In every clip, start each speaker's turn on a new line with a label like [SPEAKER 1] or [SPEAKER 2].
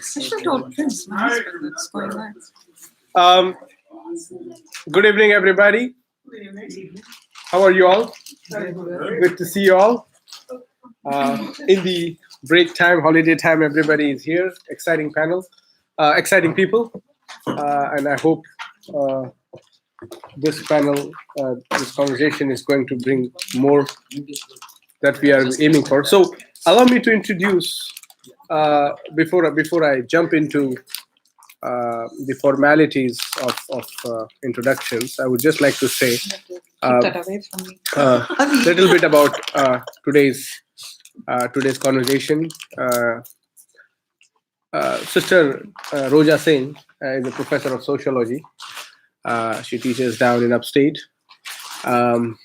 [SPEAKER 1] What's going on? Good evening, everybody. How are you all? Good to see you all. In the break time, holiday time, everybody is here. Exciting panel, exciting people, and I hope this panel, this conversation is going to bring more that we are aiming for. So, allow me to introduce before I jump into the formalities of introductions. I would just like to say a little bit about today's conversation. Sister Roja Singh is a professor of sociology. She teaches down in upstate. Her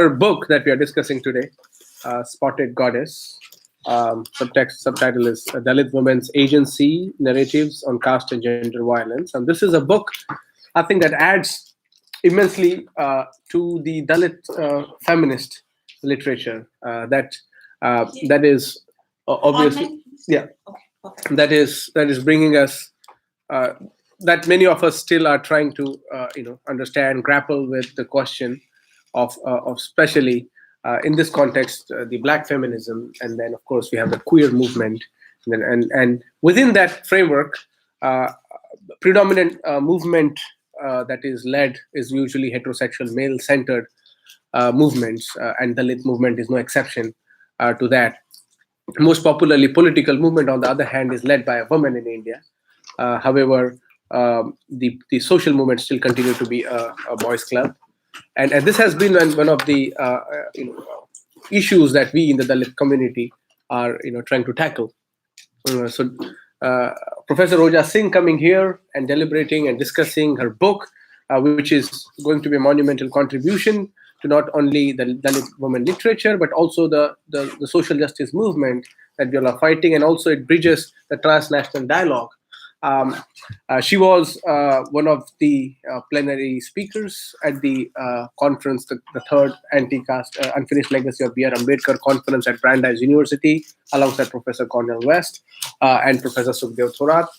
[SPEAKER 1] book that we are discussing today, Spotted Goddess, subtitle is Dalit Women's Agency, Narratives on Caste and Gender Violence. And this is a book, I think, that adds immensely to the Dalit feminist literature that is obviously, yeah, that is bringing us, that many of us still are trying to, understand, grapple with the question of especially in this context, the Black feminism, and then of course we have the queer movement, and within that framework, predominant movement that is led is usually heterosexual, male-centered movements, and the Dalit movement is no exception to that. Most popularly, political movement, on the other hand, is led by a woman in India. However, the social movement still continue to be a boys' club. And this has been one of the issues that we in the Dalit community are trying to tackle. So Professor Roja Singh coming here and deliberating and discussing her book, which is going to be a monumental contribution to not only the Dalit women literature, but also the social justice movement that we all are fighting, and also it bridges the transnational dialogue. She was one of the plenary speakers at the conference, the third anti-caste unfinished legacy of B.R. Ambedkar conference at Brandeis University, alongside Professor Cornel West and Professor Sukhdev Thorat.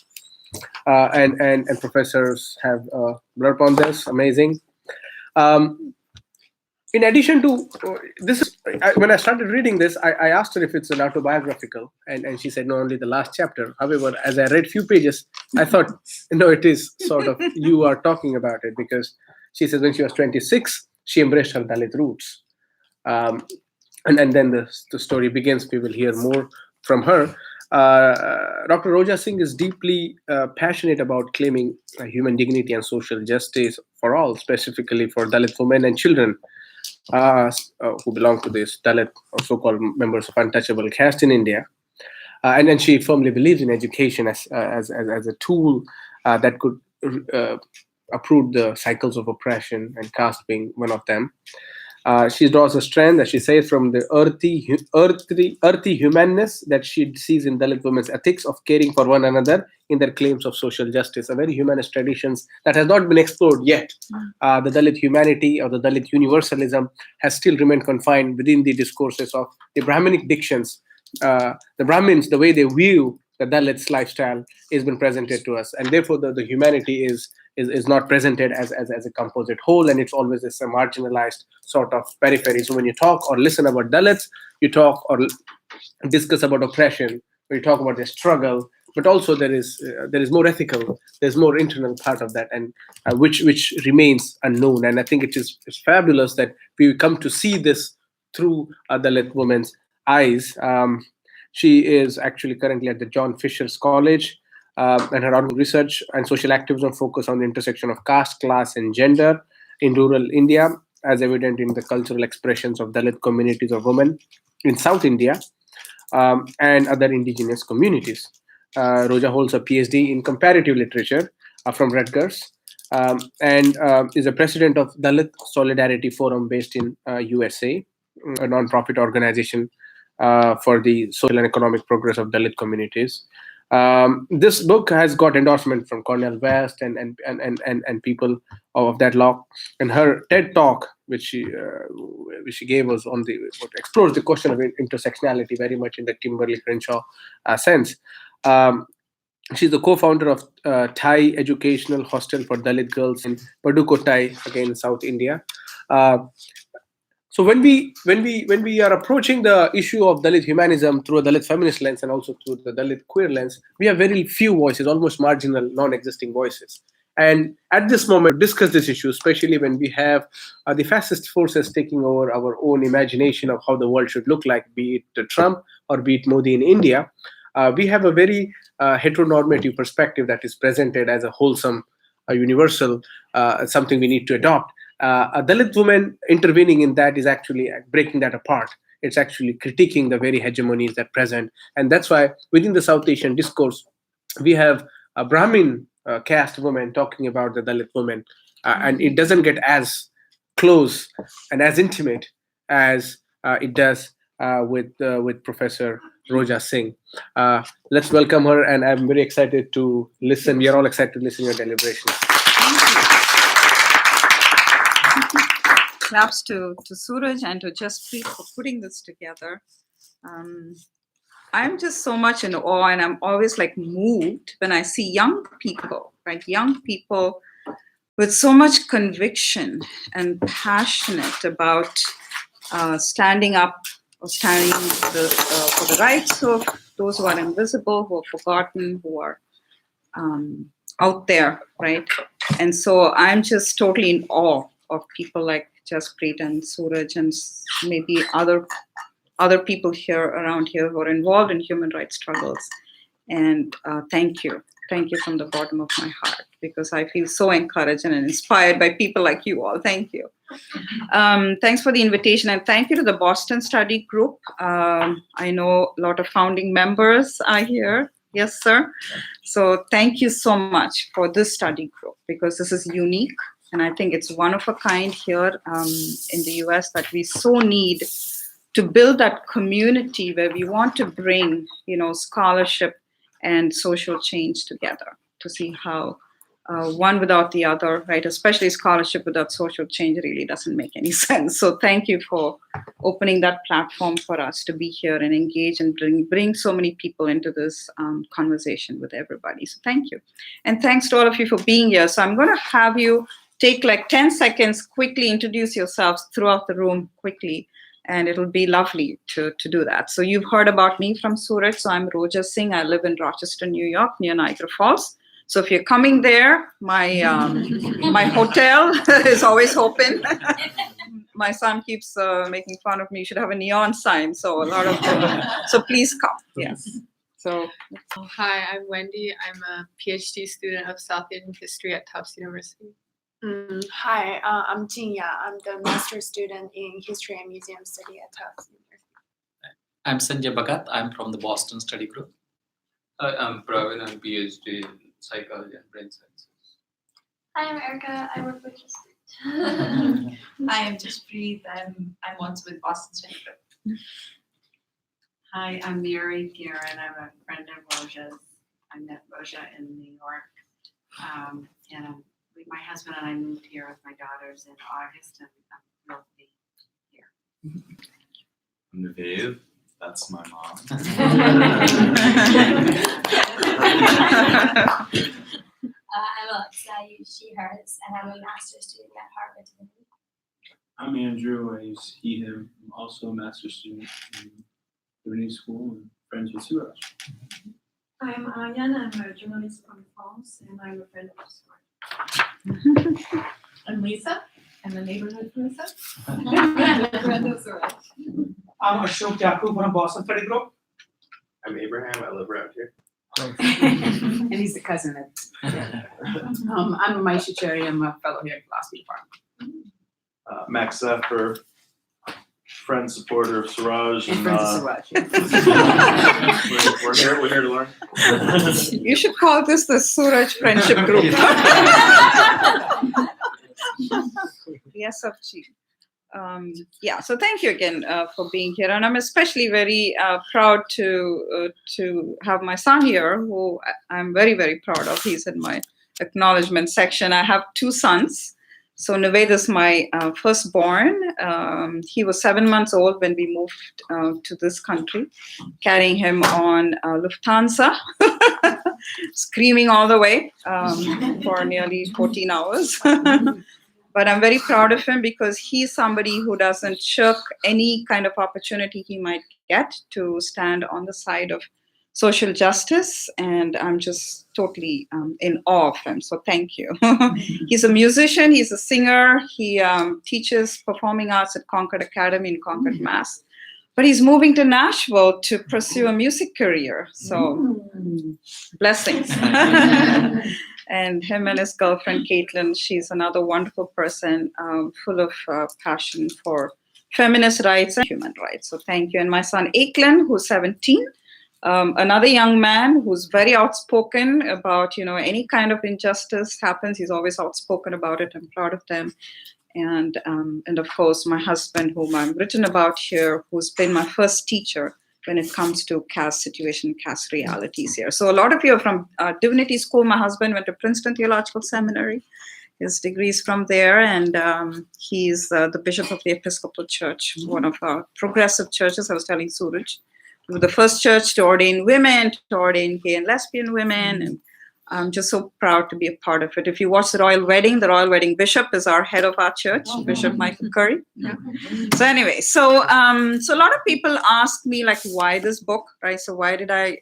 [SPEAKER 1] And professors have blurb on this, amazing. In addition to this, when I started reading this, I asked her if it's an autobiographical, and she said no, only the last chapter. However, as I read few pages, I thought, no, it is sort of, you are talking about it, because she says when she was 26, she embraced her Dalit roots. And then the story begins. We will hear more from her. Dr. Roja Singh is deeply passionate about claiming human dignity and social justice for all, specifically for Dalit women and children who belong to this Dalit or so-called members of untouchable caste in India. And then she firmly believes in education as a tool that could uproot the cycles of oppression, and caste being one of them. She draws a strength, as she says, from the earthy humanness that she sees in Dalit women's ethics of caring for one another in their claims of social justice, a very humanist traditions that has not been explored yet. The Dalit humanity or the Dalit universalism has still remained confined within the discourses of the Brahminic dictions. The Brahmins, the way they view the Dalits' lifestyle has been presented to us, and therefore the humanity is not presented as a composite whole, and it's always a marginalized sort of periphery. So when you talk or listen about Dalits, you talk or discuss about oppression, when you talk about their struggle, but also there is more ethical, there's more internal part of that, and which remains unknown. And I think it's fabulous that we come to see this through a Dalit woman's eyes. She is actually currently at the John Fisher's College, and her ongoing research and social activism focus on the intersection of caste, class, and gender in rural India, as evident in the cultural expressions of Dalit communities of women in South India and other indigenous communities. Roja holds a PhD in comparative literature from Rutgers, and is a president of Dalit Solidarity Forum based in USA, a non-profit organization for the social and economic progress of Dalit communities. This book has got endorsement from Cornel West and people of that ilk. And her TED talk, which she gave us explores the question of intersectionality very much in the Kimberly Crenshaw sense. She's the co-founder of Thai Educational Hostel for Dalit Girls in Padukkottai, again in South India. So when we are approaching the issue of Dalit humanism through a Dalit feminist lens and also through the Dalit queer lens, we have very few voices, almost marginal, non-existing voices. And at this moment, discuss this issue, especially when we have the fascist forces taking over our own imagination of how the world should look like, be it Trump or be it Modi in India. We have a very heteronormative perspective that is presented as a wholesome, universal, something we need to adopt. A Dalit woman intervening in that is actually breaking that apart. It's actually critiquing the very hegemonies that present. And that's why within the South Asian discourse, we have a Brahmin caste woman talking about the Dalit woman. And it doesn't get as close and as intimate as it does with Professor Roja Singh. Let's welcome her, and I'm very excited to listen. We are all excited to listen to your deliberations.
[SPEAKER 2] Claps to Suraj and to Jaspreet for putting this together. I'm just so much in awe, and I'm always like moved when I see young people, right? Young people with so much conviction and passionate about standing up or standing for the rights of those who are invisible, who are forgotten, who are out there, right? And so I'm just totally in awe of people like Jaspreet and Suraj and maybe other people here around here who are involved in human rights struggles. And thank you from the bottom of my heart, because I feel so encouraged and inspired by people like you all. Thank you. Thanks for the invitation, and thank you to the Boston Study Group. I know a lot of founding members are here. Yes, sir. So thank you so much for this study group, because this is unique, and I think it's one of a kind here in the US that we so need to build that community where we want to bring, scholarship and social change together to see how one without the other, right? Especially scholarship without social change really doesn't make any sense. So thank you for opening that platform for us to be here and engage and bring so many people into this conversation with everybody. So thank you. And thanks to all of you for being here. So I'm going to have you take like 10 seconds, quickly introduce yourselves throughout the room quickly. And it'll be lovely to do that. So you've heard about me from Surat. So I'm Roja Singh. I live in Rochester, New York, near Niagara Falls. So if you're coming there, my my hotel is always open. My son keeps making fun of me. You should have a neon sign. So a lot of so please come. Yes. So
[SPEAKER 3] hi, I'm Wendy. I'm a PhD student of South Asian history at Tufts University.
[SPEAKER 4] Hi, I'm Jinya. I'm the master's student in history and museum study at Tufts University.
[SPEAKER 5] I'm Sanjay Bhagat. I'm from the Boston Study Group.
[SPEAKER 6] I'm Pravin. I'm PhD in psychology and brain sciences.
[SPEAKER 7] Hi, I'm Erica. I work with Jaspreet.
[SPEAKER 8] Hi, I'm Jaspreet. I'm also with Boston Study Group.
[SPEAKER 9] Hi, I'm Mary Guerin. I'm a friend of Roja's. I met Roja in New York. And my husband and I moved here with my daughters in August, and I'm thrilled to be here.
[SPEAKER 10] I'm Naveed. That's my mom.
[SPEAKER 7] I'm Alexa. I use she, hers, and I'm a master's student at Harvard.
[SPEAKER 11] I'm Andrew. I use he, him. I'm also a master's student in Divinity School and friends with Suraj.
[SPEAKER 12] I'm Aryan. I'm a journalist from France, and I'm a friend of Suraj.
[SPEAKER 8] I'm Lisa. I'm a neighborhood Lisa.
[SPEAKER 13] I'm Ashok Jaku from Boston Study Group.
[SPEAKER 6] I'm Abraham. I live around here.
[SPEAKER 14] And he's the cousin of. I'm Maisha Cherry. I'm a fellow here in the philosophy department.
[SPEAKER 10] Max Zephyr, friend supporter of Suraj.
[SPEAKER 14] And friends of Suraj.
[SPEAKER 10] We're here to learn.
[SPEAKER 2] You should call this the Suraj Friendship Group. Yes, FG. So thank you again for being here, and I'm especially very proud to have my son here, who I'm very, very proud of. He's in my acknowledgement section. I have two sons. So Naved is my firstborn. He was 7 months old when we moved to this country, carrying him on Lufthansa. screaming all the way for nearly 14 hours. But I'm very proud of him because he's somebody who doesn't shirk any kind of opportunity he might get to stand on the side of social justice. And I'm just totally in awe of him. So thank you. He's a musician, he's a singer, he teaches performing arts at Concord Academy in Concord, Mass. But he's moving to Nashville to pursue a music career. So blessings. And him and his girlfriend, Caitlin, she's another wonderful person, full of passion for feminist rights and human rights. So thank you. And my son, Aiklin, who's 17, another young man who's very outspoken about, any kind of injustice happens. He's always outspoken about it. I'm proud of them. And of course, my husband, whom I've written about here, who's been my first teacher when it comes to caste situation, caste realities here. So a lot of you are from Divinity School. My husband went to Princeton Theological Seminary. His degree's from there, and he's the bishop of the Episcopal Church, one of our progressive churches. I was telling Suraj, we were the first church to ordain women, to ordain gay and lesbian women, and I'm just so proud to be a part of it. If you watch the Royal Wedding Bishop is our head of our church, Bishop Michael Curry. Yeah. So anyway, so a lot of people ask me, like, why this book, right? So why did I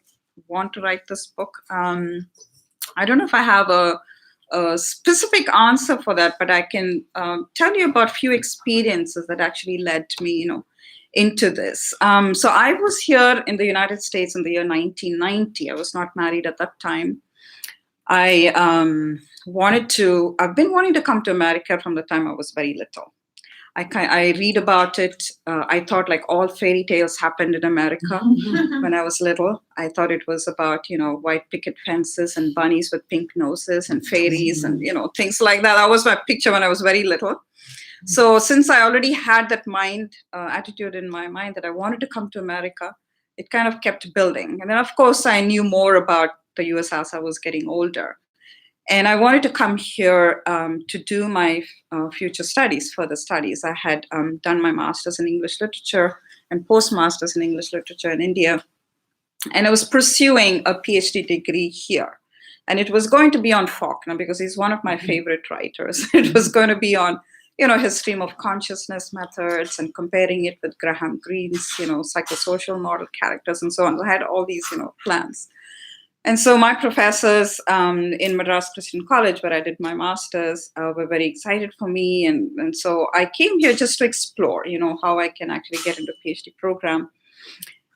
[SPEAKER 2] want to write this book? I don't know if I have a specific answer for that, but I can tell you about a few experiences that actually led me, into this. So I was here in the United States in the year 1990. I was not married at that time. I've been wanting to come to America from the time I was very little. I read about it. I thought like all fairy tales happened in America when I was little. I thought it was about, white picket fences and bunnies with pink noses and fairies and, things like that. That was my picture when I was very little. So since I already had that attitude in my mind that I wanted to come to America, it kind of kept building. And then, of course, I knew more about the US as I was getting older. And I wanted to come here to do my future studies, further studies. I had done my master's in English literature and postmaster's in English literature in India. And I was pursuing a PhD degree here. And it was going to be on Faulkner because he's one of my favorite writers. It was going to be on, his stream of consciousness methods and comparing it with Graham Greene's, psychosocial model characters and so on. I had all these, plans. And so my professors in Madras Christian College, where I did my master's, were very excited for me. And so I came here just to explore, how I can actually get into a PhD program.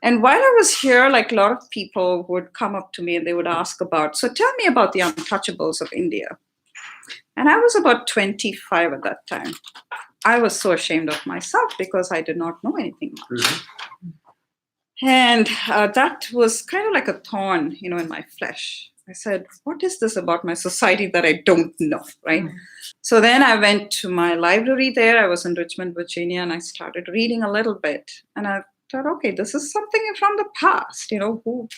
[SPEAKER 2] And while I was here, like a lot of people would come up to me and they would ask so tell me about the untouchables of India. And I was about 25 at that time. I was so ashamed of myself because I did not know anything much. Mm-hmm. And that was kind of like a thorn, in my flesh. I said, what is this about my society that I don't know, right? Mm-hmm. So then I went to my library there. I was in Richmond, Virginia, and I started reading a little bit. And I thought, okay, this is something from the past,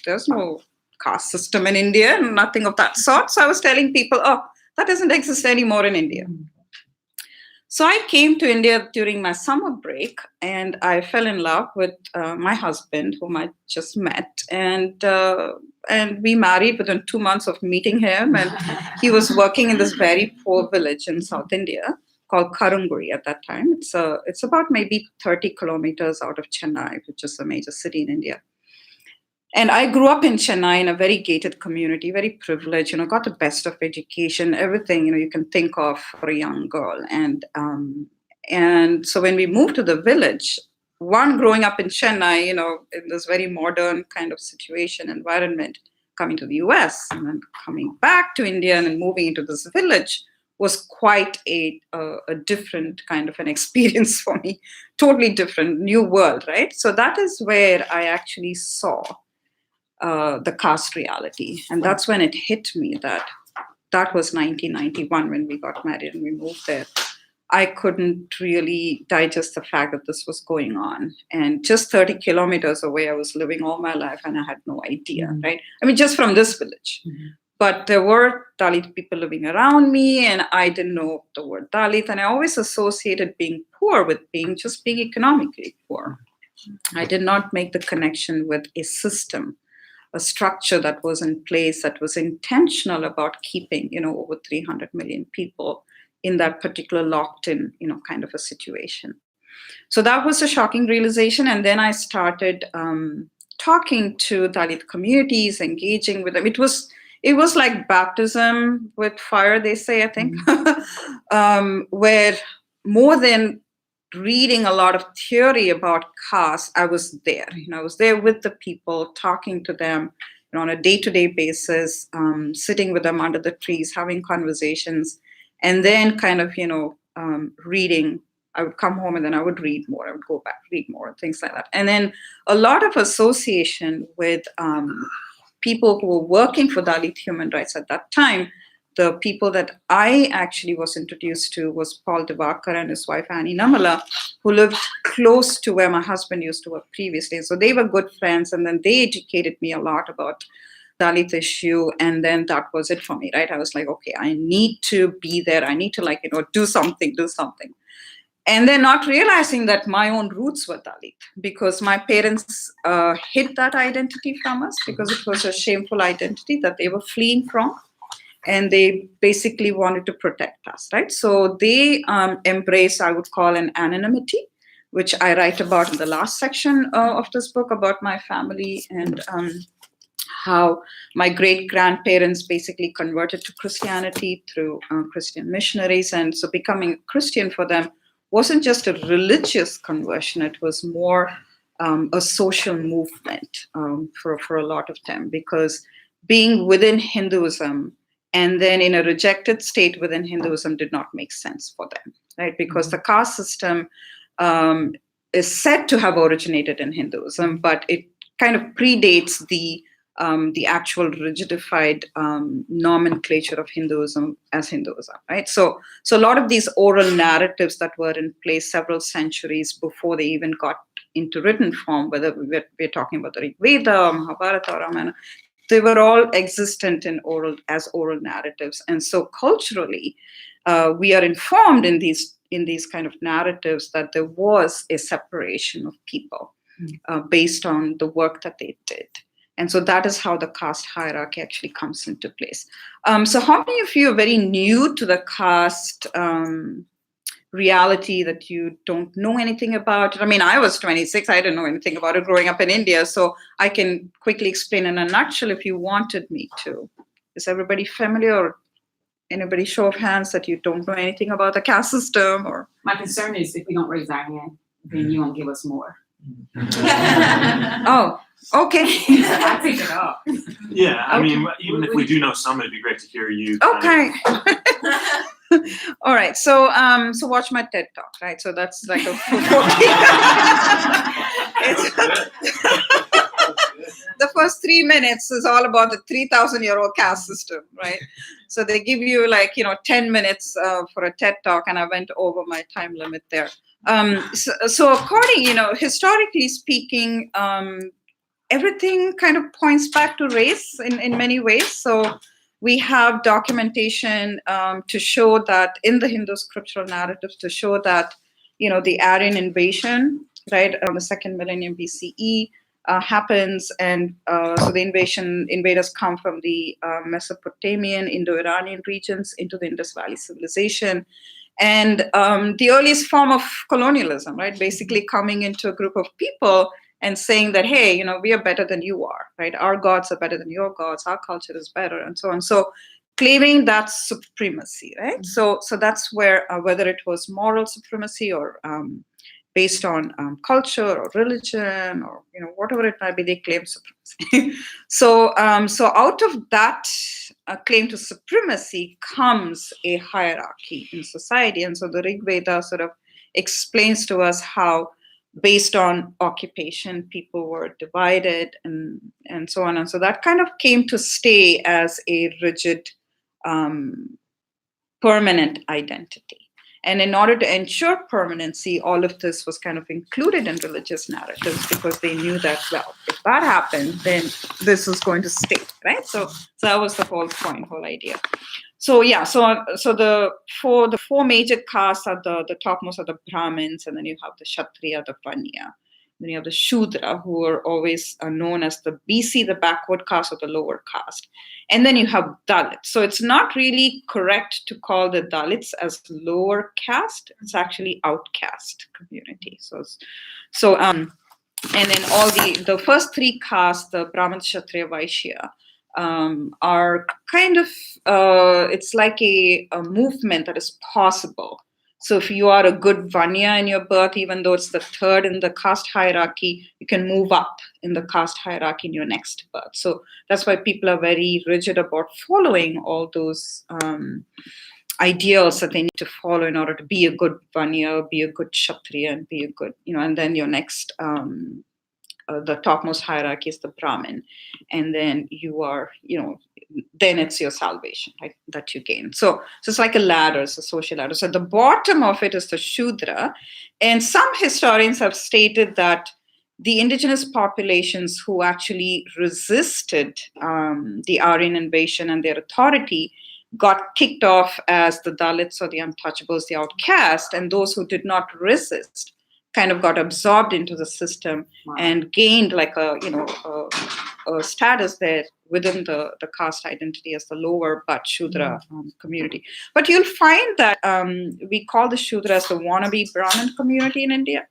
[SPEAKER 2] there's no caste system in India, and nothing of that sort. So I was telling people, that doesn't exist anymore in India. Mm-hmm. So I came to India during my summer break, and I fell in love with my husband, whom I just met, and we married within 2 months of meeting him. And he was working in this very poor village in South India called Karunguri at that time. It's about maybe 30 kilometers out of Chennai, which is a major city in India. And I grew up in Chennai in a very gated community, very privileged, got the best of education, everything, you can think of for a young girl. And so when we moved to the village, growing up in Chennai, in this very modern kind of situation, environment, coming to the US and then coming back to India and then moving into this village was quite a different kind of an experience for me, totally different, new world, right? So that is where I actually saw the caste reality. And that's when it hit me that was 1991 when we got married and we moved there. I couldn't really digest the fact that this was going on. And just 30 kilometers away, I was living all my life and I had no idea, right? I mean, just from this village. Mm-hmm. But there were Dalit people living around me and I didn't know the word Dalit. And I always associated being poor with being economically poor. I did not make the connection with a system a structure that was in place that was intentional about keeping, over 300 million people in that particular locked in, kind of a situation. So that was a shocking realization. And then I started talking to Dalit communities, engaging with them. It was like baptism with fire, they say, I think, where more than reading a lot of theory about caste, I was there. I was there with the people, talking to them on a day-to-day basis, sitting with them under the trees, having conversations, and then kind of, reading. I would come home and then I would read more. I would go back, read more, things like that. And then a lot of association with people who were working for Dalit human rights at that time. The people that I actually was introduced to was Paul Devakar and his wife Annie Namala, who lived close to where my husband used to work previously. So they were good friends, and then they educated me a lot about Dalit issue, and then that was it for me, right? I was like, okay, I need to be there. I need to do something. And then not realizing that my own roots were Dalit, because my parents hid that identity from us because it was a shameful identity that they were fleeing from. And they basically wanted to protect us, right? So they embrace, I would call, an anonymity, which I write about in the last section of this book about my family and how my great-grandparents basically converted to Christianity through Christian missionaries. And so becoming a Christian for them wasn't just a religious conversion, it was more a social movement for a lot of them, because being within Hinduism and then in a rejected state within Hinduism did not make sense for them, right? Because the caste system is said to have originated in Hinduism, but it kind of predates the actual rigidified nomenclature of Hinduism as Hinduism, right? So a lot of these oral narratives that were in place several centuries before they even got into written form, whether we're talking about the Rig Veda, Mahabharata, or Ramayana, they were all existent in oral narratives. And so culturally, we are informed in these kind of narratives that there was a separation of people based on the work that they did. And so that is how the caste hierarchy actually comes into place. So how many of you are very new to the caste reality, that you don't know anything about it? I mean, I was 26, I didn't know anything about it growing up in India, so I can quickly explain in a nutshell if you wanted me to. Is everybody familiar, or anybody show of hands that you don't know anything about the caste system? Or
[SPEAKER 14] My concern is if we don't raise our hand, then you won't give us more.
[SPEAKER 2] Oh, okay.
[SPEAKER 14] I pick it up.
[SPEAKER 10] Yeah, I mean, even if we do know some, it'd be great to hear you.
[SPEAKER 2] Okay. All right. So watch my TED talk, right? So that's like a 40. The first 3 minutes is all about the 3,000-year-old caste system, right? So they give you 10 minutes for a TED talk, and I went over my time limit there. So according, historically speaking, everything kind of points back to race in many ways. So we have documentation to show that in the Hindu scriptural narratives, to show that, the Aryan invasion, right, around the 2nd millennium BCE happens. And so the invaders come from the Mesopotamian, Indo-Iranian regions into the Indus Valley civilization. And the earliest form of colonialism, right, basically coming into a group of people and saying that, hey, we are better than you are, right? Our gods are better than your gods. Our culture is better, and so on. So claiming that supremacy, right? So that's where, whether it was moral supremacy or based on culture or religion or, whatever it might be, they claim supremacy. So out of that claim to supremacy comes a hierarchy in society. And so the Rig Veda sort of explains to us how, based on occupation, people were divided and so on. And so that kind of came to stay as a rigid, permanent identity. And in order to ensure permanency, all of this was kind of included in religious narratives, because they knew that, well, if that happened, then this is going to stay, right? So that was the whole point, whole idea. So yeah, so the four major castes are the topmost are the Brahmins, and then you have the Kshatriya, the Vanya. Then you have the Shudra, who are always known as the BC, the backward caste or the lower caste. And then you have Dalits. So it's not really correct to call the Dalits as lower caste. It's actually outcast community. And then all the first three castes, the Brahmin, Kshatriya, Vaishya, are kind of, it's like a movement that is possible. So if you are a good Vanya in your birth, even though it's the third in the caste hierarchy, you can move up in the caste hierarchy in your next birth. So that's why people are very rigid about following all those ideals that they need to follow in order to be a good Vanya, be a good Kshatriya, and be a good, and then your next, the topmost hierarchy is the Brahmin. And then you are, then it's your salvation, right, that you gain. So it's like a ladder, it's a social ladder. So at the bottom of it is the Shudra. And some historians have stated that the indigenous populations who actually resisted the Aryan invasion and their authority got kicked off as the Dalits or the untouchables, the outcast, and those who did not resist kind of got absorbed into the system and gained like a status there within the caste identity as the lower but Shudra community. But you'll find that we call the Shudra as the wannabe Brahmin community in India.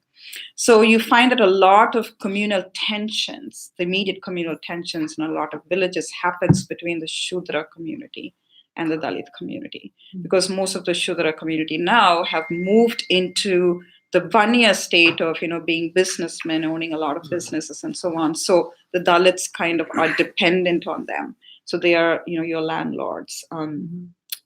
[SPEAKER 2] So you find that a lot of communal tensions, the immediate communal tensions in a lot of villages happens between the Shudra community and the Dalit community, because most of the Shudra community now have moved into the Vanya state of, being businessmen, owning a lot of businesses and so on. So the Dalits kind of are dependent on them. So they are, your landlords.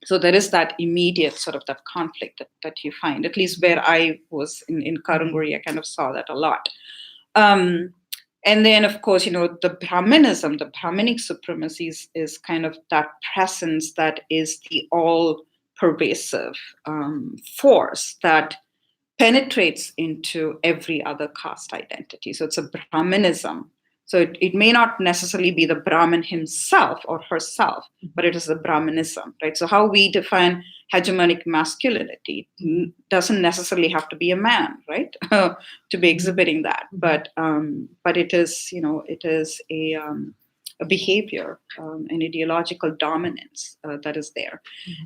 [SPEAKER 2] So there is that immediate sort of that conflict that you find, at least where I was in Karanguri, I kind of saw that a lot. And then, of course, the Brahmanism, the Brahminic supremacy is kind of that presence that is the all-pervasive force that penetrates into every other caste identity. So it's a Brahmanism. So it may not necessarily be the Brahmin himself or herself, but it is the Brahmanism, right? So how we define hegemonic masculinity doesn't necessarily have to be a man, right? To be exhibiting that, but it is, it is a behavior, an ideological dominance that is there,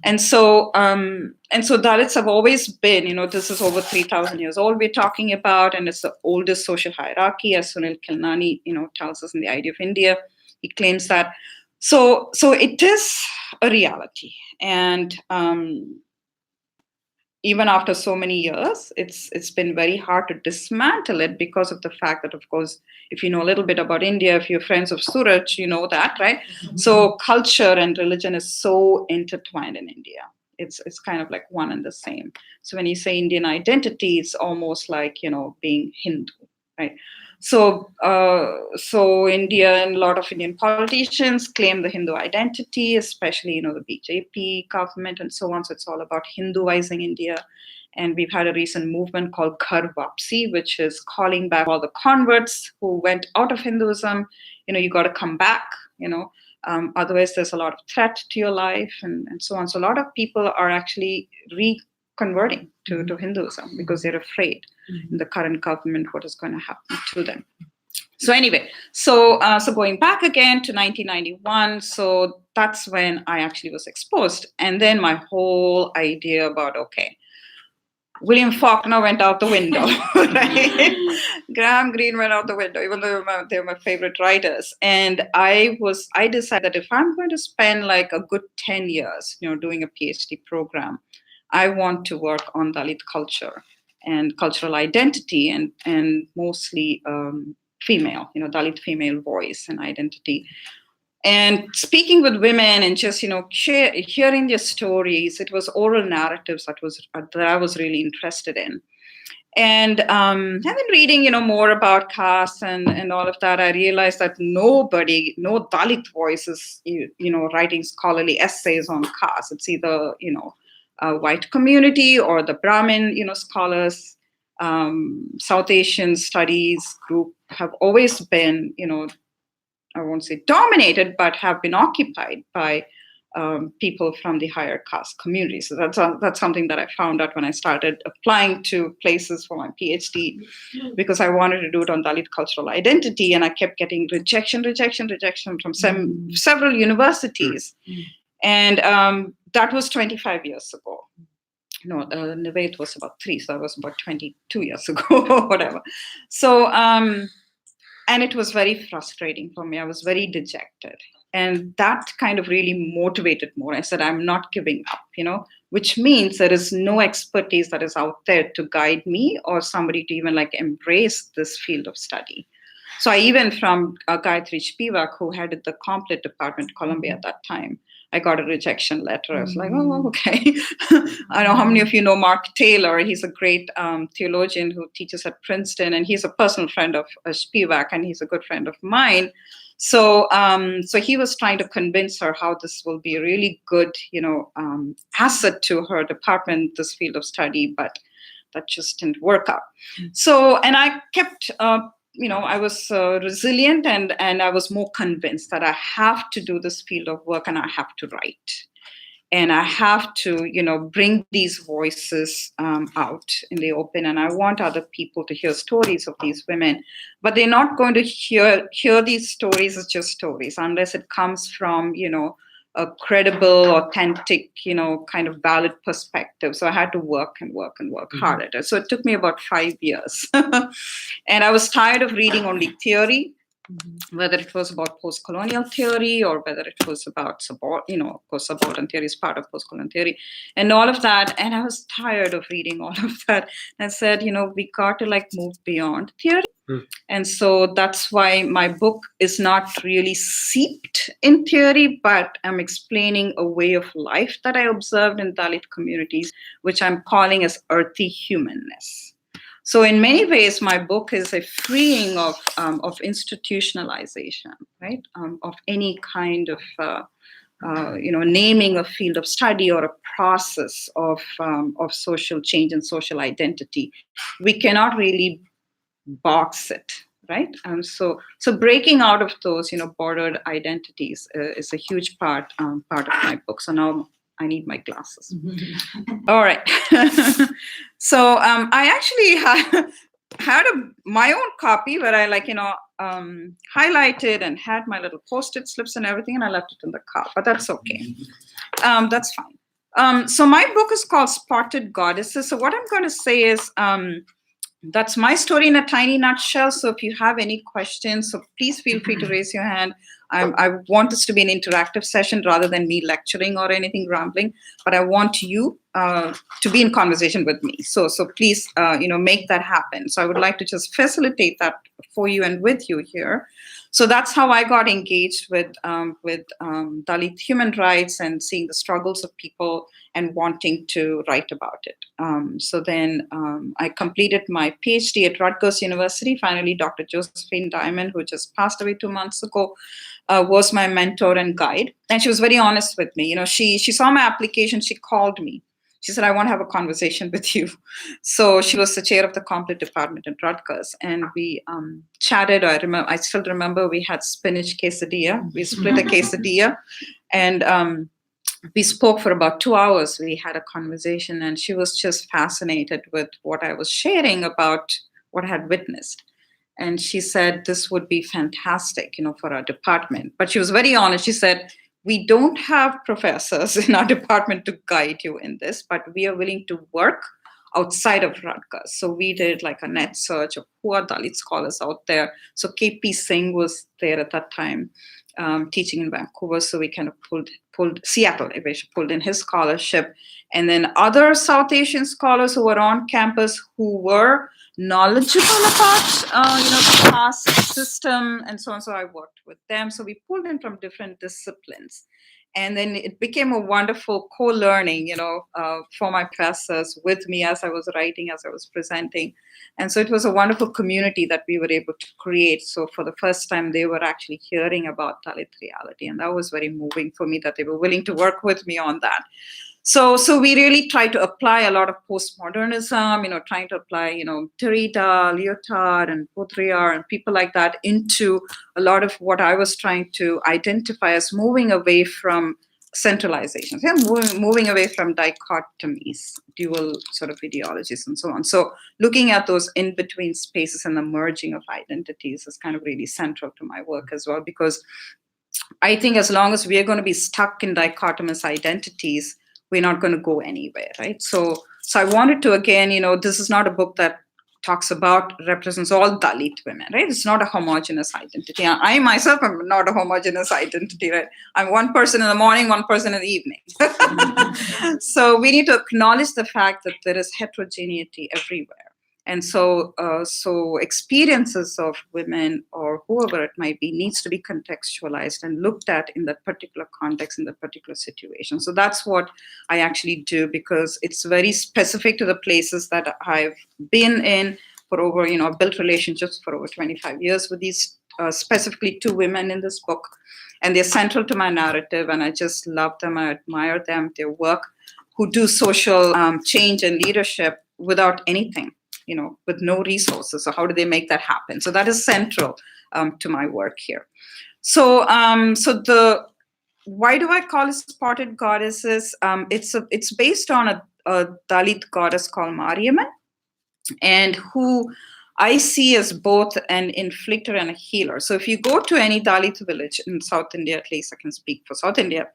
[SPEAKER 2] and so Dalits have always been, this is over 3,000 years old we're talking about, and it's the oldest social hierarchy, as Sunil Kilnani, tells us in The Idea of India. He claims that. So it is a reality, and even after so many years, it's been very hard to dismantle it because of the fact that, of course, if you know a little bit about India, if you're friends of Suraj, you know that, right? So culture and religion is so intertwined in India. It's kind of like one and the same. So when you say Indian identity, it's almost like, being Hindu, right? So India and a lot of Indian politicians claim the Hindu identity, especially, the BJP government and so on. So it's all about Hinduizing India. And we've had a recent movement called Ghar Wapsi, which is calling back all the converts who went out of Hinduism. You got to come back, otherwise there's a lot of threat to your life and so on. So a lot of people are actually reconverting to Hinduism because they're afraid in the current government what is going to happen to them. So anyway, so going back again to 1991, so that's when I actually was exposed. And then my whole idea about, okay, William Faulkner went out the window, right? Graham Greene went out the window, even though they were my favorite writers. And I decided that if I'm going to spend like a good 10 years, doing a PhD program, I want to work on Dalit culture and cultural identity and mostly female, Dalit female voice and identity. And speaking with women and just, hearing their stories, it was oral narratives that I was really interested in. And I've been reading, more about caste and all of that. I realized that no Dalit voices, writing scholarly essays on caste. It's either, a white community or the Brahmin, scholars. South Asian studies group have always been, I won't say dominated, but have been occupied by people from the higher caste community. So that's something that I found out when I started applying to places for my PhD, because I wanted to do it on Dalit cultural identity, and I kept getting rejection from several universities. And that was 25 years ago. No, Nived was about 3, so that was about 22 years ago or whatever. So, and it was very frustrating for me. I was very dejected. And that kind of really motivated more. I said, I'm not giving up, which means there is no expertise that is out there to guide me or somebody to even like embrace this field of study. So I even from Gayatri Spivak, who headed the Complet Department, Columbia at that time, I got a rejection letter. I was like, oh, okay. I know how many of you know Mark Taylor. He's a great theologian who teaches at Princeton, and he's a personal friend of Spivak, and he's a good friend of mine. So so he was trying to convince her how this will be a really good, asset to her department, this field of study, but that just didn't work out. So, and I kept I was resilient and I was more convinced that I have to do this field of work and I have to write. And I have to, bring these voices out in the open. And I want other people to hear stories of these women. But they're not going to hear these stories as just stories unless it comes from, a credible, authentic, kind of valid perspective. So I had to work hard at it. So it took me about 5 years. And I was tired of reading only theory, whether it was about post-colonial theory or whether it was about of course, subaltern theory is part of post-colonial theory and all of that. And I was tired of reading all of that. And I said, we got to move beyond theory. And so that's why my book is not really seeped in theory, but I'm explaining a way of life that I observed in Dalit communities, which I'm calling as earthy humanness. So in many ways, my book is a freeing of institutionalization, right? Of any kind of, naming a field of study or a process of social change and social identity. We cannot really box it, right? So breaking out of those, bordered identities is a huge part of my book. So now I need my glasses. All right. So I actually had my own copy where I highlighted and had my little Post-it slips and everything, and I left it in the car, but that's okay. That's fine. So my book is called Spotted Goddesses. So what I'm going to say is, that's my story in a tiny nutshell. So if you have any questions, so please feel free to raise your hand. I want this to be an interactive session rather than me lecturing or anything rambling, but I want you to be in conversation with me. So please, make that happen. So I would like to just facilitate that for you and with you here. So that's how I got engaged with Dalit human rights and seeing the struggles of people and wanting to write about it. So then I completed my PhD at Rutgers University. Finally, Dr. Josephine Diamond, who just passed away 2 months ago, was my mentor and guide. And she was very honest with me. She saw my application, she called me. She said, I want to have a conversation with you. So she was the chair of the Complet Department at Rutgers. And we chatted. I still remember we had spinach quesadilla. We split a quesadilla. And we spoke for about 2 hours. We had a conversation. And she was just fascinated with what I was sharing about what I had witnessed. And she said, this would be fantastic, for our department. But she was very honest. She said, we don't have professors in our department to guide you in this, but we are willing to work outside of Rutgers. So we did a net search of who are Dalit scholars out there. So KP Singh was there at that time, teaching in Vancouver. So we kind of pulled Seattle, pulled in his scholarship. And then other South Asian scholars who were on campus who were knowledgeable about, the caste system and so on. So I worked with them. So we pulled in from different disciplines. And then it became a wonderful co-learning, for my professors with me as I was writing, as I was presenting. And so it was a wonderful community that we were able to create. So for the first time, they were actually hearing about Dalit reality. And that was very moving for me that they were willing to work with me on that. So we really try to apply a lot of postmodernism, trying to apply, Derrida, Lyotard, and Baudrillard, and people like that into a lot of what I was trying to identify as moving away from centralizations, moving away from dichotomies, dual sort of ideologies, and so on. So looking at those in-between spaces and the merging of identities is kind of really central to my work as well, because I think as long as we are going to be stuck in dichotomous identities, we're not going to go anywhere, right? So I wanted to, again, this is not a book that represents all Dalit women, right? It's not a homogeneous identity. I myself am not a homogeneous identity, right? I'm one person in the morning, one person in the evening. So we need to acknowledge the fact that there is heterogeneity everywhere. And so experiences of women or whoever it might be needs to be contextualized and looked at in that particular context, in that particular situation. So that's what I actually do, because it's very specific to the places that I've been in for over, I've built relationships for over 25 years with these specifically 2 women in this book. And they're central to my narrative, and I just love them, I admire them, their work, who do social change and leadership without anything, with no resources. So how do they make that happen? So that is central to my work here. So why do I call it Spotted Goddesses? It's based on a Dalit goddess called Mariamman, and who I see as both an inflictor and a healer. So if you go to any Dalit village in South India, at least I can speak for South India,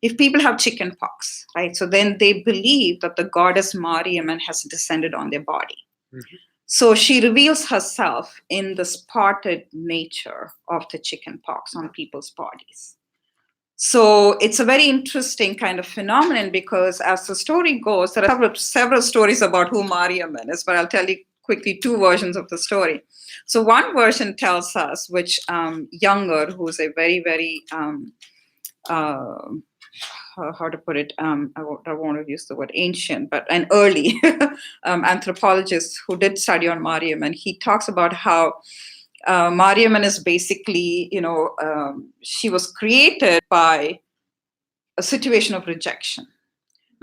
[SPEAKER 2] if people have chicken pox, right? So then they believe that the goddess Mariamman has descended on their body. Mm-hmm. So she reveals herself in the spotted nature of the chicken pox on people's bodies. So it's a very interesting kind of phenomenon, because as the story goes, there are several stories about who Mariamman is, but I'll tell you quickly 2 versions of the story. So one version tells us, which Younger, who's a very, very, how to put it, I don't want to use the word ancient, but an early anthropologist who did study on Mariamman, he talks about how Mariamman is basically, she was created by a situation of rejection.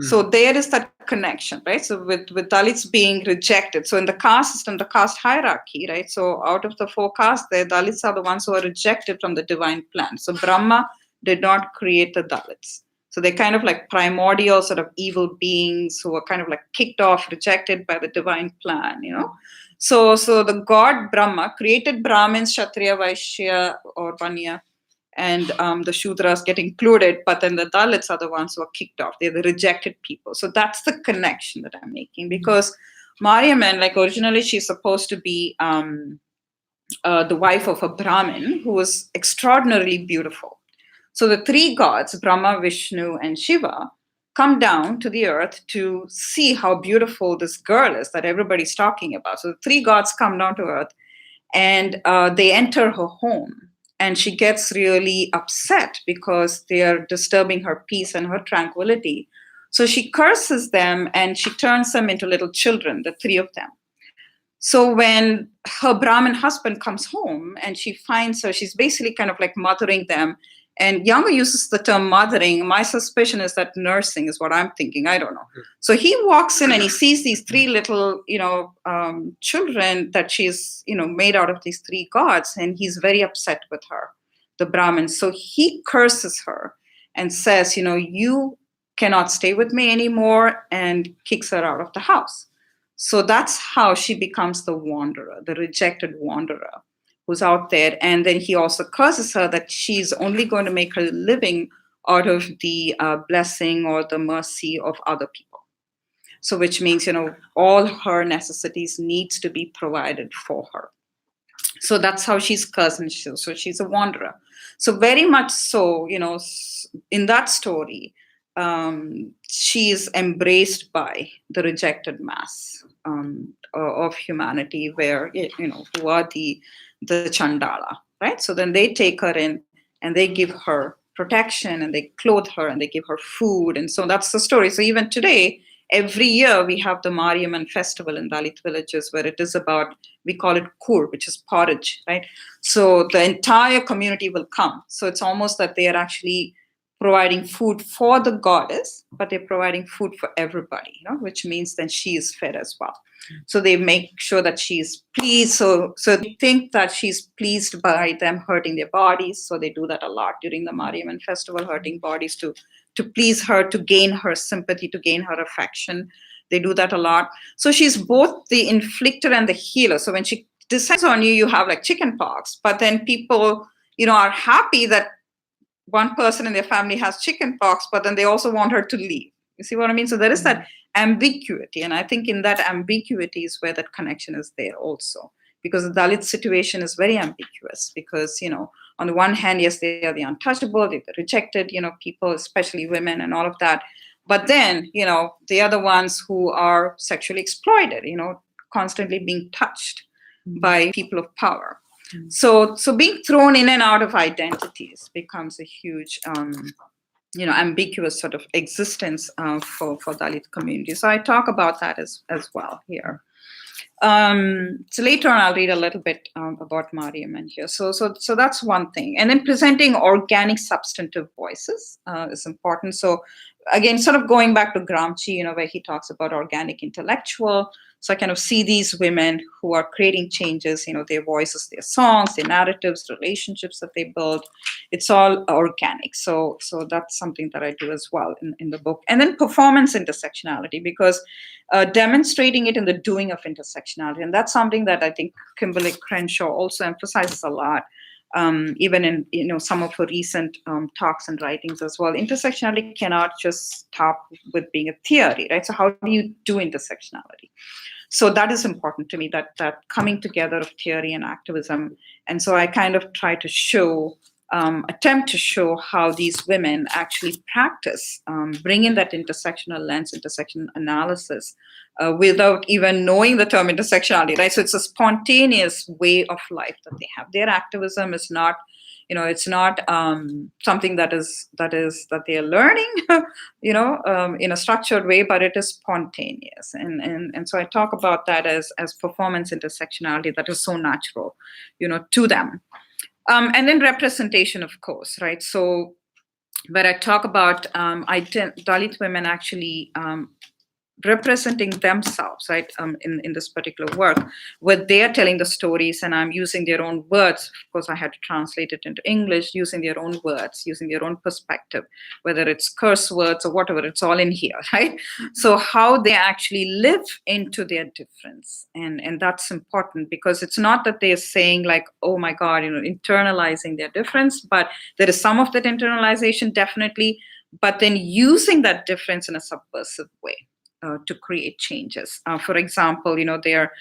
[SPEAKER 2] So there is that connection, right? So with Dalits being rejected. So in the caste system, the caste hierarchy, right? So out of the 4 castes, the Dalits are the ones who are rejected from the divine plan. So Brahma did not create the Dalits. So they're kind of like primordial sort of evil beings who are kind of like kicked off, rejected by the divine plan, So the god Brahma created Brahmins, Kshatriya, Vaishya, or Vanya, and the Shudras get included, but then the Dalits are the ones who are kicked off. They're the rejected people. So that's the connection that I'm making, because Mariamman, like originally she's supposed to be the wife of a Brahmin who was extraordinarily beautiful. So the 3 gods, Brahma, Vishnu, and Shiva, come down to the earth to see how beautiful this girl is that everybody's talking about. So the 3 gods come down to earth, and they enter her home. And she gets really upset because they are disturbing her peace and her tranquility. So she curses them, and she turns them into little children, the 3 of them. So when her Brahmin husband comes home and she finds her, she's basically kind of like mothering them. And Younger uses the term mothering. My suspicion is that nursing is what I'm thinking. I don't know. So he walks in and he sees these 3 little, children that she's, made out of these 3 gods. And he's very upset with her, the Brahmin. So he curses her and says, you cannot stay with me anymore, and kicks her out of the house. So that's how she becomes the wanderer, the rejected wanderer, who's out there. And then he also curses her that she's only going to make her living out of the blessing or the mercy of other people. So which means, all her necessities needs to be provided for her. So that's how she's cursed. And so she's a wanderer. So very much so, in that story, she is embraced by the rejected mass of humanity, where, who are the Chandala, right? So then they take her in and they give her protection, and they clothe her, and they give her food. And so that's the story. So even today, every year we have the Mariamman festival in Dalit villages, where it is about, we call it kur, which is porridge, right? So the entire community will come. So it's almost that they are actually providing food for the goddess, but they're providing food for everybody, which means then she is fed as well. So they make sure that she's pleased. So they think that she's pleased by them hurting their bodies. So they do that a lot during the Mariamman festival, hurting bodies to please her, to gain her sympathy, to gain her affection. They do that a lot. So she's both the inflictor and the healer. So when she descends on you, you have like chicken pox, but then people, are happy that one person in their family has chicken pox, but then they also want her to leave. You see what I mean? So there is that ambiguity. And I think in that ambiguity is where that connection is there also. Because the Dalit situation is very ambiguous because, on the one hand, yes, they are the untouchable, they're the rejected, people, especially women and all of that. But then, they are the ones who are sexually exploited, constantly being touched by people of power. So being thrown in and out of identities becomes a huge, ambiguous sort of existence for Dalit community. So I talk about that as well here. So later on, I'll read a little bit about Mariamman here. So that's one thing. And then presenting organic substantive voices is important. So again, sort of going back to Gramsci, where he talks about organic intellectual. So I kind of see these women who are creating changes, their voices, their songs, their narratives, relationships that they build. It's all organic. So that's something that I do as well in the book. And then performance intersectionality, because demonstrating it in the doing of intersectionality. And that's something that I think Kimberly Crenshaw also emphasizes a lot. Even in some of her recent talks and writings as well. Intersectionality cannot just stop with being a theory, right? So how do you do intersectionality? So that is important to me, that coming together of theory and activism. And so I kind of try to attempt to show how these women actually practice, bring in that intersectional lens, intersection analysis, without even knowing the term intersectionality, right? So it's a spontaneous way of life that they have. Their activism is not, it's not something that they are learning, in a structured way, but it is spontaneous. And so I talk about that as performance intersectionality that is so natural, to them. And then representation, of course, right? So where I talk about Dalit women actually representing themselves, right, in this particular work, where they are telling the stories and I'm using their own words. Of course, I had to translate it into English, using their own words, using their own perspective, whether it's curse words or whatever, it's all in here, right? So how they actually live into their difference. And that's important because it's not that they're saying like, oh my God, internalizing their difference, but there is some of that internalization, definitely, but then using that difference in a subversive way. To create changes. For example, they are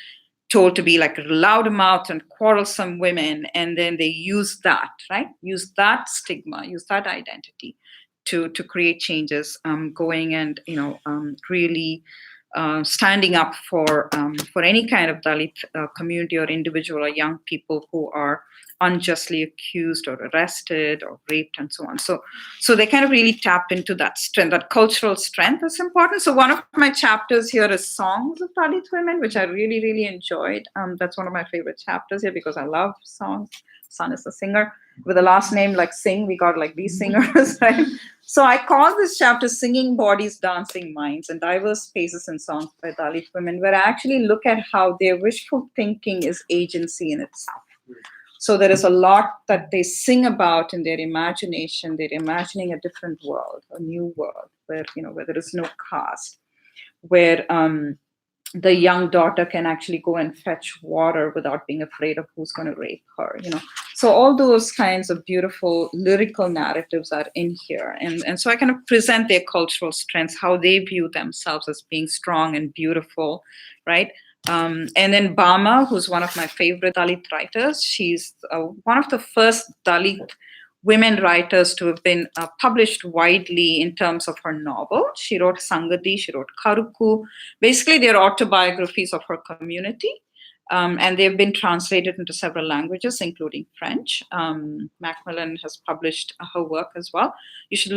[SPEAKER 2] told to be like loudmouth and quarrelsome women, and then they use that, right? Use that stigma, use that identity to create changes, going and really standing up for any kind of Dalit community or individual or young people who are unjustly accused or arrested or raped and so on. So they kind of really tap into that strength, that cultural strength is important. So one of my chapters here is songs of Dalit women, which I really, really enjoyed. That's one of my favorite chapters here because I love songs. Son is a singer. With a last name like Singh, we got like these singers, right? So I call this chapter Singing Bodies, Dancing Minds, and Diverse Spaces and Songs by Dalit Women, where I actually look at how their wishful thinking is agency in itself. So there is a lot that they sing about in their imagination. They're imagining a different world, a new world, where there is no caste, where the young daughter can actually go and fetch water without being afraid of who's going to rape her. So all those kinds of beautiful lyrical narratives are in here, and so I kind of present their cultural strengths, how they view themselves as being strong and beautiful, right? And then Bama, who's one of my favorite Dalit writers, she's one of the first Dalit women writers to have been published widely in terms of her novel. She wrote Sangadi, she wrote Karuku. Basically, they're autobiographies of her community. And they've been translated into several languages, including French. Macmillan has published her work as well. You should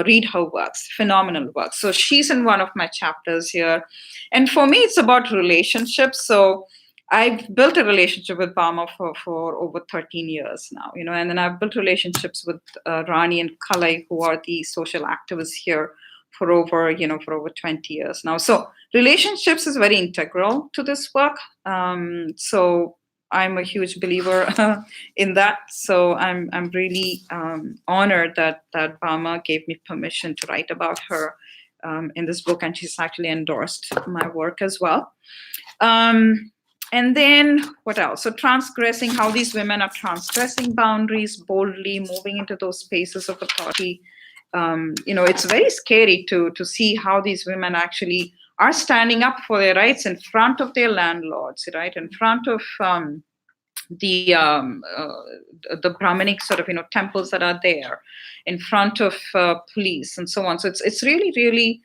[SPEAKER 2] read her works, phenomenal works. So she's in one of my chapters here. And for me, it's about relationships. So I've built a relationship with Bama for over 13 years now, and then I've built relationships with Rani and Kalai, who are the social activists here, for over 20 years now. So relationships is very integral to this work. So I'm a huge believer in that. So I'm really honored that Bama gave me permission to write about her in this book, and she's actually endorsed my work as well. And then what else? So transgressing, how these women are transgressing boundaries boldly, moving into those spaces of authority. It's very scary to see how these women actually are standing up for their rights in front of their landlords, right? In front of the Brahmanic sort of temples that are there, in front of police and so on. So it's really, really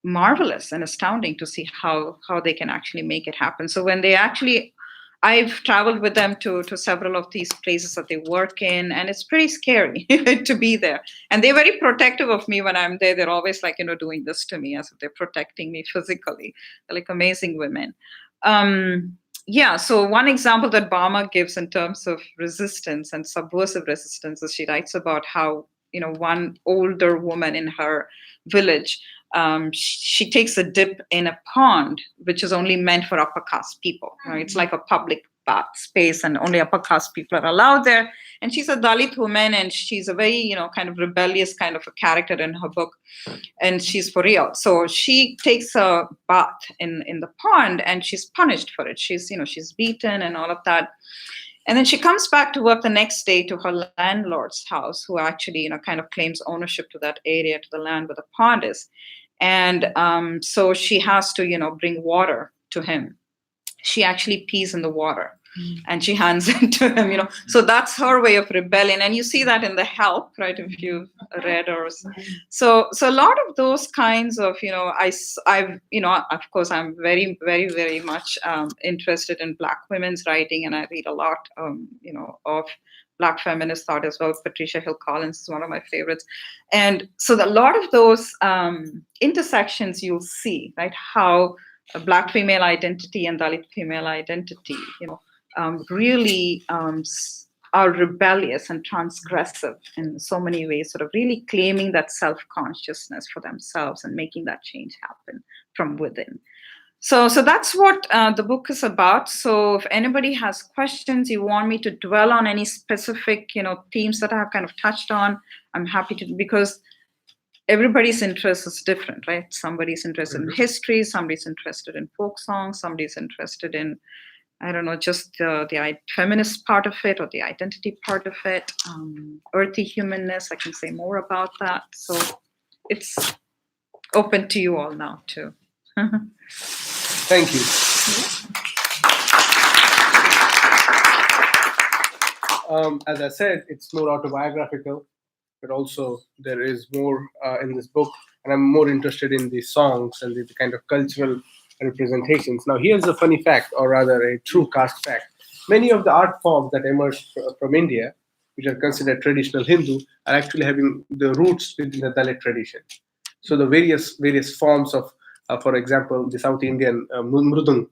[SPEAKER 2] marvelous and astounding to see how they can actually make it happen. So when they actually, I've traveled with them to several of these places that they work in, and it's pretty scary to be there. And they're very protective of me when I'm there. They're always like, doing this to me as if they're protecting me physically. They're like amazing women. So one example that Bama gives in terms of resistance and subversive resistance is she writes about how, one older woman in her village, she takes a dip in a pond, which is only meant for upper caste people. Right? It's like a public bath space, and only upper caste people are allowed there. And she's a Dalit woman, and she's a very, kind of rebellious kind of a character in her book, and she's for real. So she takes a bath in the pond, and she's punished for it. She's beaten and all of that. And then she comes back to work the next day to her landlord's house, who actually, kind of claims ownership to that area, to the land where the pond is. And so she has to, bring water to him. She actually pees in the water and she hands it to him, So that's her way of rebellion. And you see that in The Help, right? If you've read or so a lot of those kinds of, I've, of course, I'm very, very, very much interested in Black women's writing, and I read a lot, of Black feminist thought as well. Patricia Hill Collins is one of my favorites. And so a lot of those intersections you'll see, right? How a Black female identity and Dalit female identity, really are rebellious and transgressive in so many ways, sort of really claiming that self-consciousness for themselves and making that change happen from within. So that's what the book is about. So if anybody has questions, you want me to dwell on any specific, themes that I have kind of touched on, I'm happy to, because everybody's interest is different, right? Somebody's interested in history, somebody's interested in folk songs, somebody's interested in, I don't know, just the feminist part of it or the identity part of it, earthy humanness. I can say more about that. So it's open to you all now too.
[SPEAKER 1] Thank you. As I said, it's more autobiographical, but also there is more in this book, and I'm more interested in the songs and the kind of cultural representations. Now, here's a funny fact, or rather a true caste fact. Many of the art forms that emerged from India, which are considered traditional Hindu, are actually having the roots within the Dalit tradition. So the various forms of, for example, the South Indian mrudung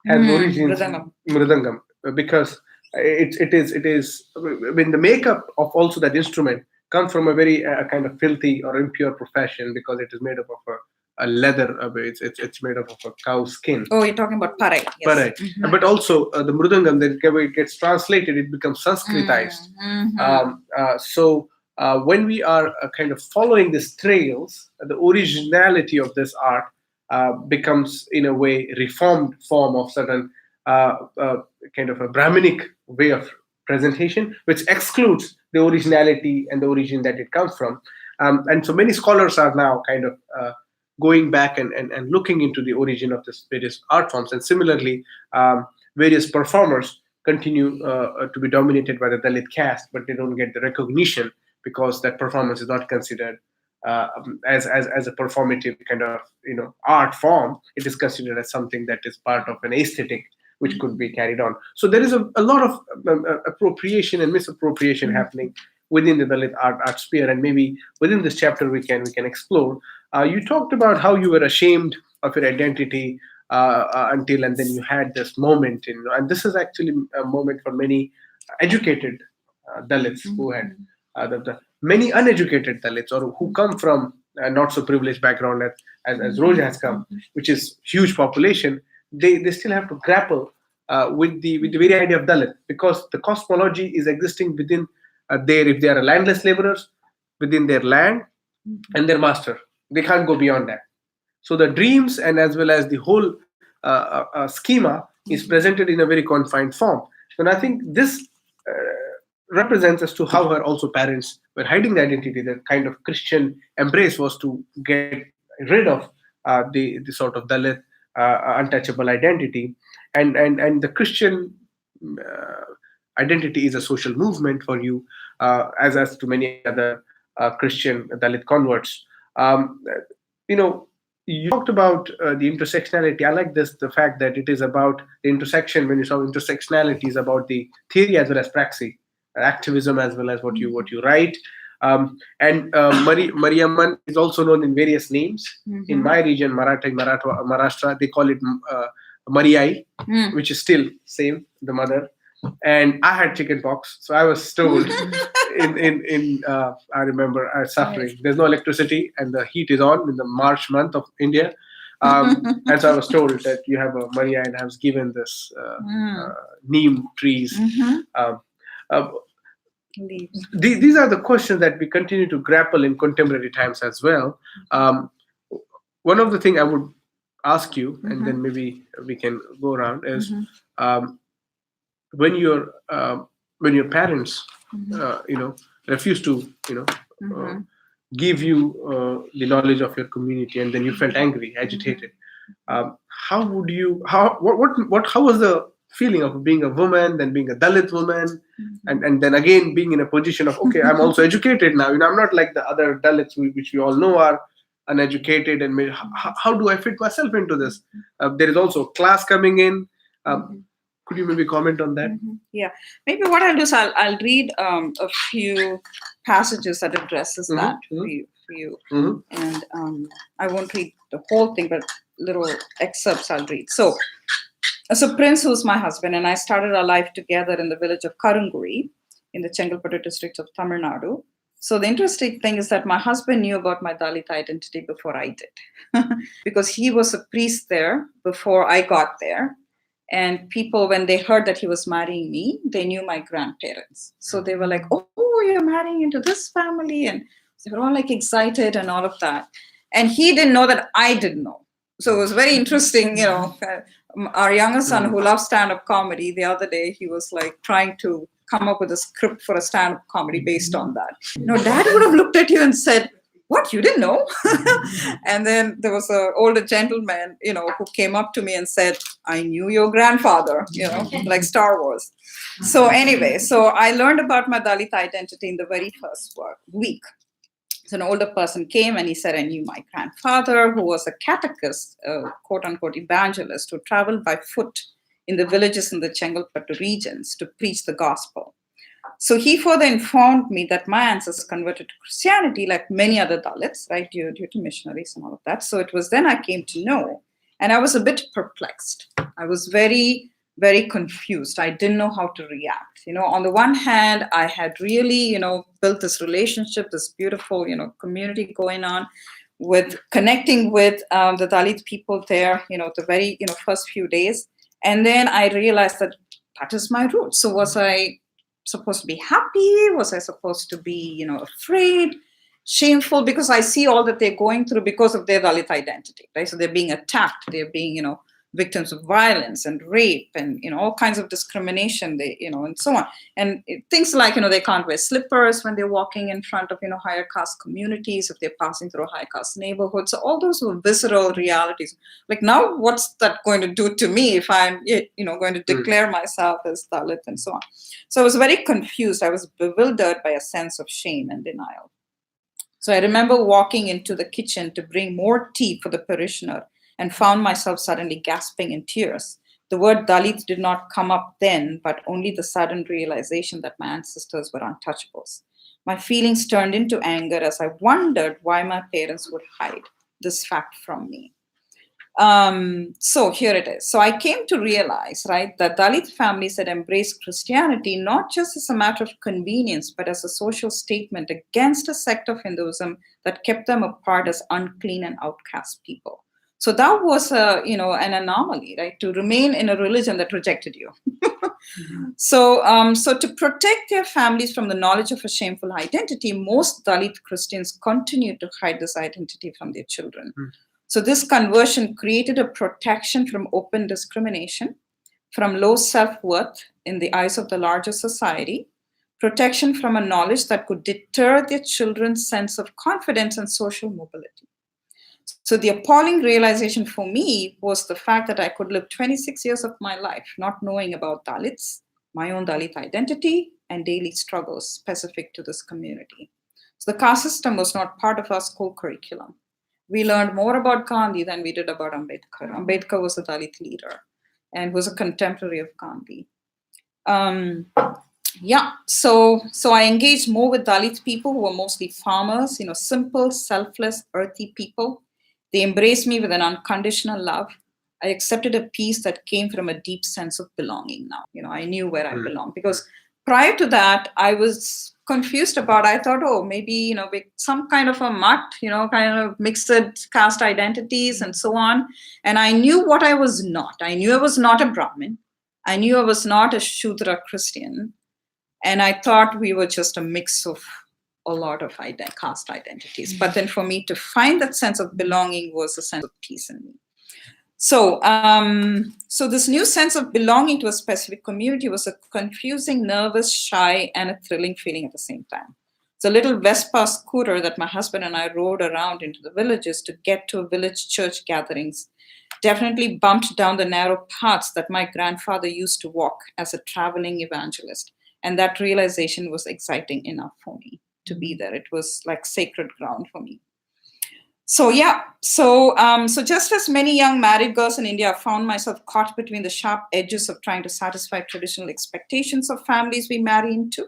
[SPEAKER 1] has origins mridangam, because it is when the makeup of also that instrument comes from a very kind of filthy or impure profession, because it is made up of a leather. It's made up of a cow's skin.
[SPEAKER 2] Oh, you're talking about parai. Yes.
[SPEAKER 1] Parai. Mm-hmm. But also the mridangam, that it gets translated, it becomes Sanskritized. So when we are kind of following these trails, the originality of this art becomes, in a way, reformed form of certain kind of a Brahmanic way of presentation, which excludes the originality and the origin that it comes from. And so many scholars are now kind of going back and looking into the origin of these various art forms. And similarly, various performers continue to be dominated by the Dalit caste, but they don't get the recognition because that performance is not considered as a performative kind of art form. It is considered as something that is part of an aesthetic which could be carried on. So there is a lot of appropriation and misappropriation happening within the Dalit art sphere, and maybe within this chapter we can explore. You talked about how you were ashamed of your identity until, and then you had this moment, and this is actually a moment for many educated Dalits who had the many uneducated Dalits, or who come from not so privileged background as Roja has come, which is huge population, they still have to grapple with the very idea of Dalit, because the cosmology is existing within if they are landless laborers, within their land and their master. They can't go beyond that. So the dreams and as well as the whole schema is presented in a very confined form. And I think this represents as to how her also parents were hiding the identity. The kind of Christian embrace was to get rid of the sort of Dalit untouchable identity, and the Christian identity is a social movement for you, as to many other Christian Dalit converts. You know, you talked about the intersectionality. I like the fact that it is about the intersection. When you saw intersectionality is about the theory as well as praxis, activism as well as what you write. And Mariamman is also known in various names. In my region, Maharashtra, they call it Mariai, which is still same, the mother. And I had chicken pox, so I was told I remember I was suffering. There's no electricity and the heat is on in the March month of India. And so I was told that you have a Maria, and I was given this neem trees. These are the questions that we continue to grapple in contemporary times as well. One of the things I would ask you, and then maybe we can go around, is when your parents refuse to give you the knowledge of your community, and then you felt angry, agitated, how was the feeling of being a woman, then being a Dalit woman, and then again being in a position of, okay, I'm also educated now, I'm not like the other Dalits which we all know are uneducated, and how do I fit myself into this? There is also class coming in. Could you maybe comment on that?
[SPEAKER 2] Yeah, maybe what I'll do is I'll read a few passages that addresses that for you. And I won't read the whole thing, but little excerpts I'll read. So Prince, who's my husband, and I started our life together in the village of Karunguri in the Chengalpattu district of Tamil Nadu. So the interesting thing is that my husband knew about my Dalit identity before I did, because he was a priest there before I got there. And people, when they heard that he was marrying me, they knew my grandparents. So they were like, oh, you're marrying into this family. And they were all like excited and all of that. And he didn't know that I didn't know. So it was very interesting, our younger son who loves stand-up comedy, the other day, he was like trying to come up with a script for a stand-up comedy based on that. Dad would have looked at you and said, what, you didn't know? And then there was an older gentleman, who came up to me and said, I knew your grandfather, like Star Wars. So anyway, so I learned about my Dalit identity in the very first week. So an older person came and he said, I knew my grandfather, who was a catechist, quote unquote evangelist, who traveled by foot in the villages in the Chengalpattu regions to preach the gospel. So he further informed me that my ancestors converted to Christianity like many other Dalits, right, due to missionaries and all of that. So it was then I came to know, and I was a bit perplexed. I was very, very confused. I didn't know how to react. On the one hand, I had really, built this relationship, this beautiful, community going on with connecting with the Dalit people there, the very, first few days. And then I realized that is my root. So was I supposed to be happy? Was I supposed to be, afraid, shameful? Because I see all that they're going through because of their Dalit identity, right? So they're being attacked, they're being, victims of violence and rape and, all kinds of discrimination, and so on. And things like, they can't wear slippers when they're walking in front of, higher caste communities, if they're passing through a high caste neighborhood. So all those were visceral realities. Like, now what's that going to do to me if I'm, going to declare myself as Dalit and so on? So I was very confused. I was bewildered by a sense of shame and denial. So I remember walking into the kitchen to bring more tea for the parishioner and found myself suddenly gasping in tears. The word Dalit did not come up then, but only the sudden realization that my ancestors were untouchables. My feelings turned into anger as I wondered why my parents would hide this fact from me. So here it is. So I came to realize, right, that Dalit families had embraced Christianity not just as a matter of convenience, but as a social statement against a sect of Hinduism that kept them apart as unclean and outcast people. So that was an anomaly, right? To remain in a religion that rejected you. So to protect their families from the knowledge of a shameful identity, most Dalit Christians continued to hide this identity from their children. So this conversion created a protection from open discrimination, from low self-worth in the eyes of the larger society, protection from a knowledge that could deter their children's sense of confidence and social mobility. So the appalling realization for me was the fact that I could live 26 years of my life not knowing about Dalits, my own Dalit identity, and daily struggles specific to this community. So the caste system was not part of our school curriculum. We learned more about Gandhi than we did about Ambedkar. Ambedkar was a Dalit leader and was a contemporary of Gandhi. So I engaged more with Dalit people who were mostly farmers, simple, selfless, earthy people. They embraced me with an unconditional love. I accepted a peace that came from a deep sense of belonging now. I knew where I belonged, because prior to that, I was confused about, I thought, oh, maybe, some kind of a mutt, kind of mixed caste identities and so on. And I knew what I was not. I knew I was not a Brahmin. I knew I was not a Shudra Christian. And I thought we were just a mix of a lot of caste identities. But then for me to find that sense of belonging was a sense of peace in me. So this new sense of belonging to a specific community was a confusing, nervous, shy, and a thrilling feeling at the same time. It's a little Vespa scooter that my husband and I rode around into the villages to get to village church gatherings. Definitely bumped down the narrow paths that my grandfather used to walk as a traveling evangelist. And that realization was exciting enough for me to be there. It was like sacred ground for me. So just as many young married girls in India, I found myself caught between the sharp edges of trying to satisfy traditional expectations of families we marry into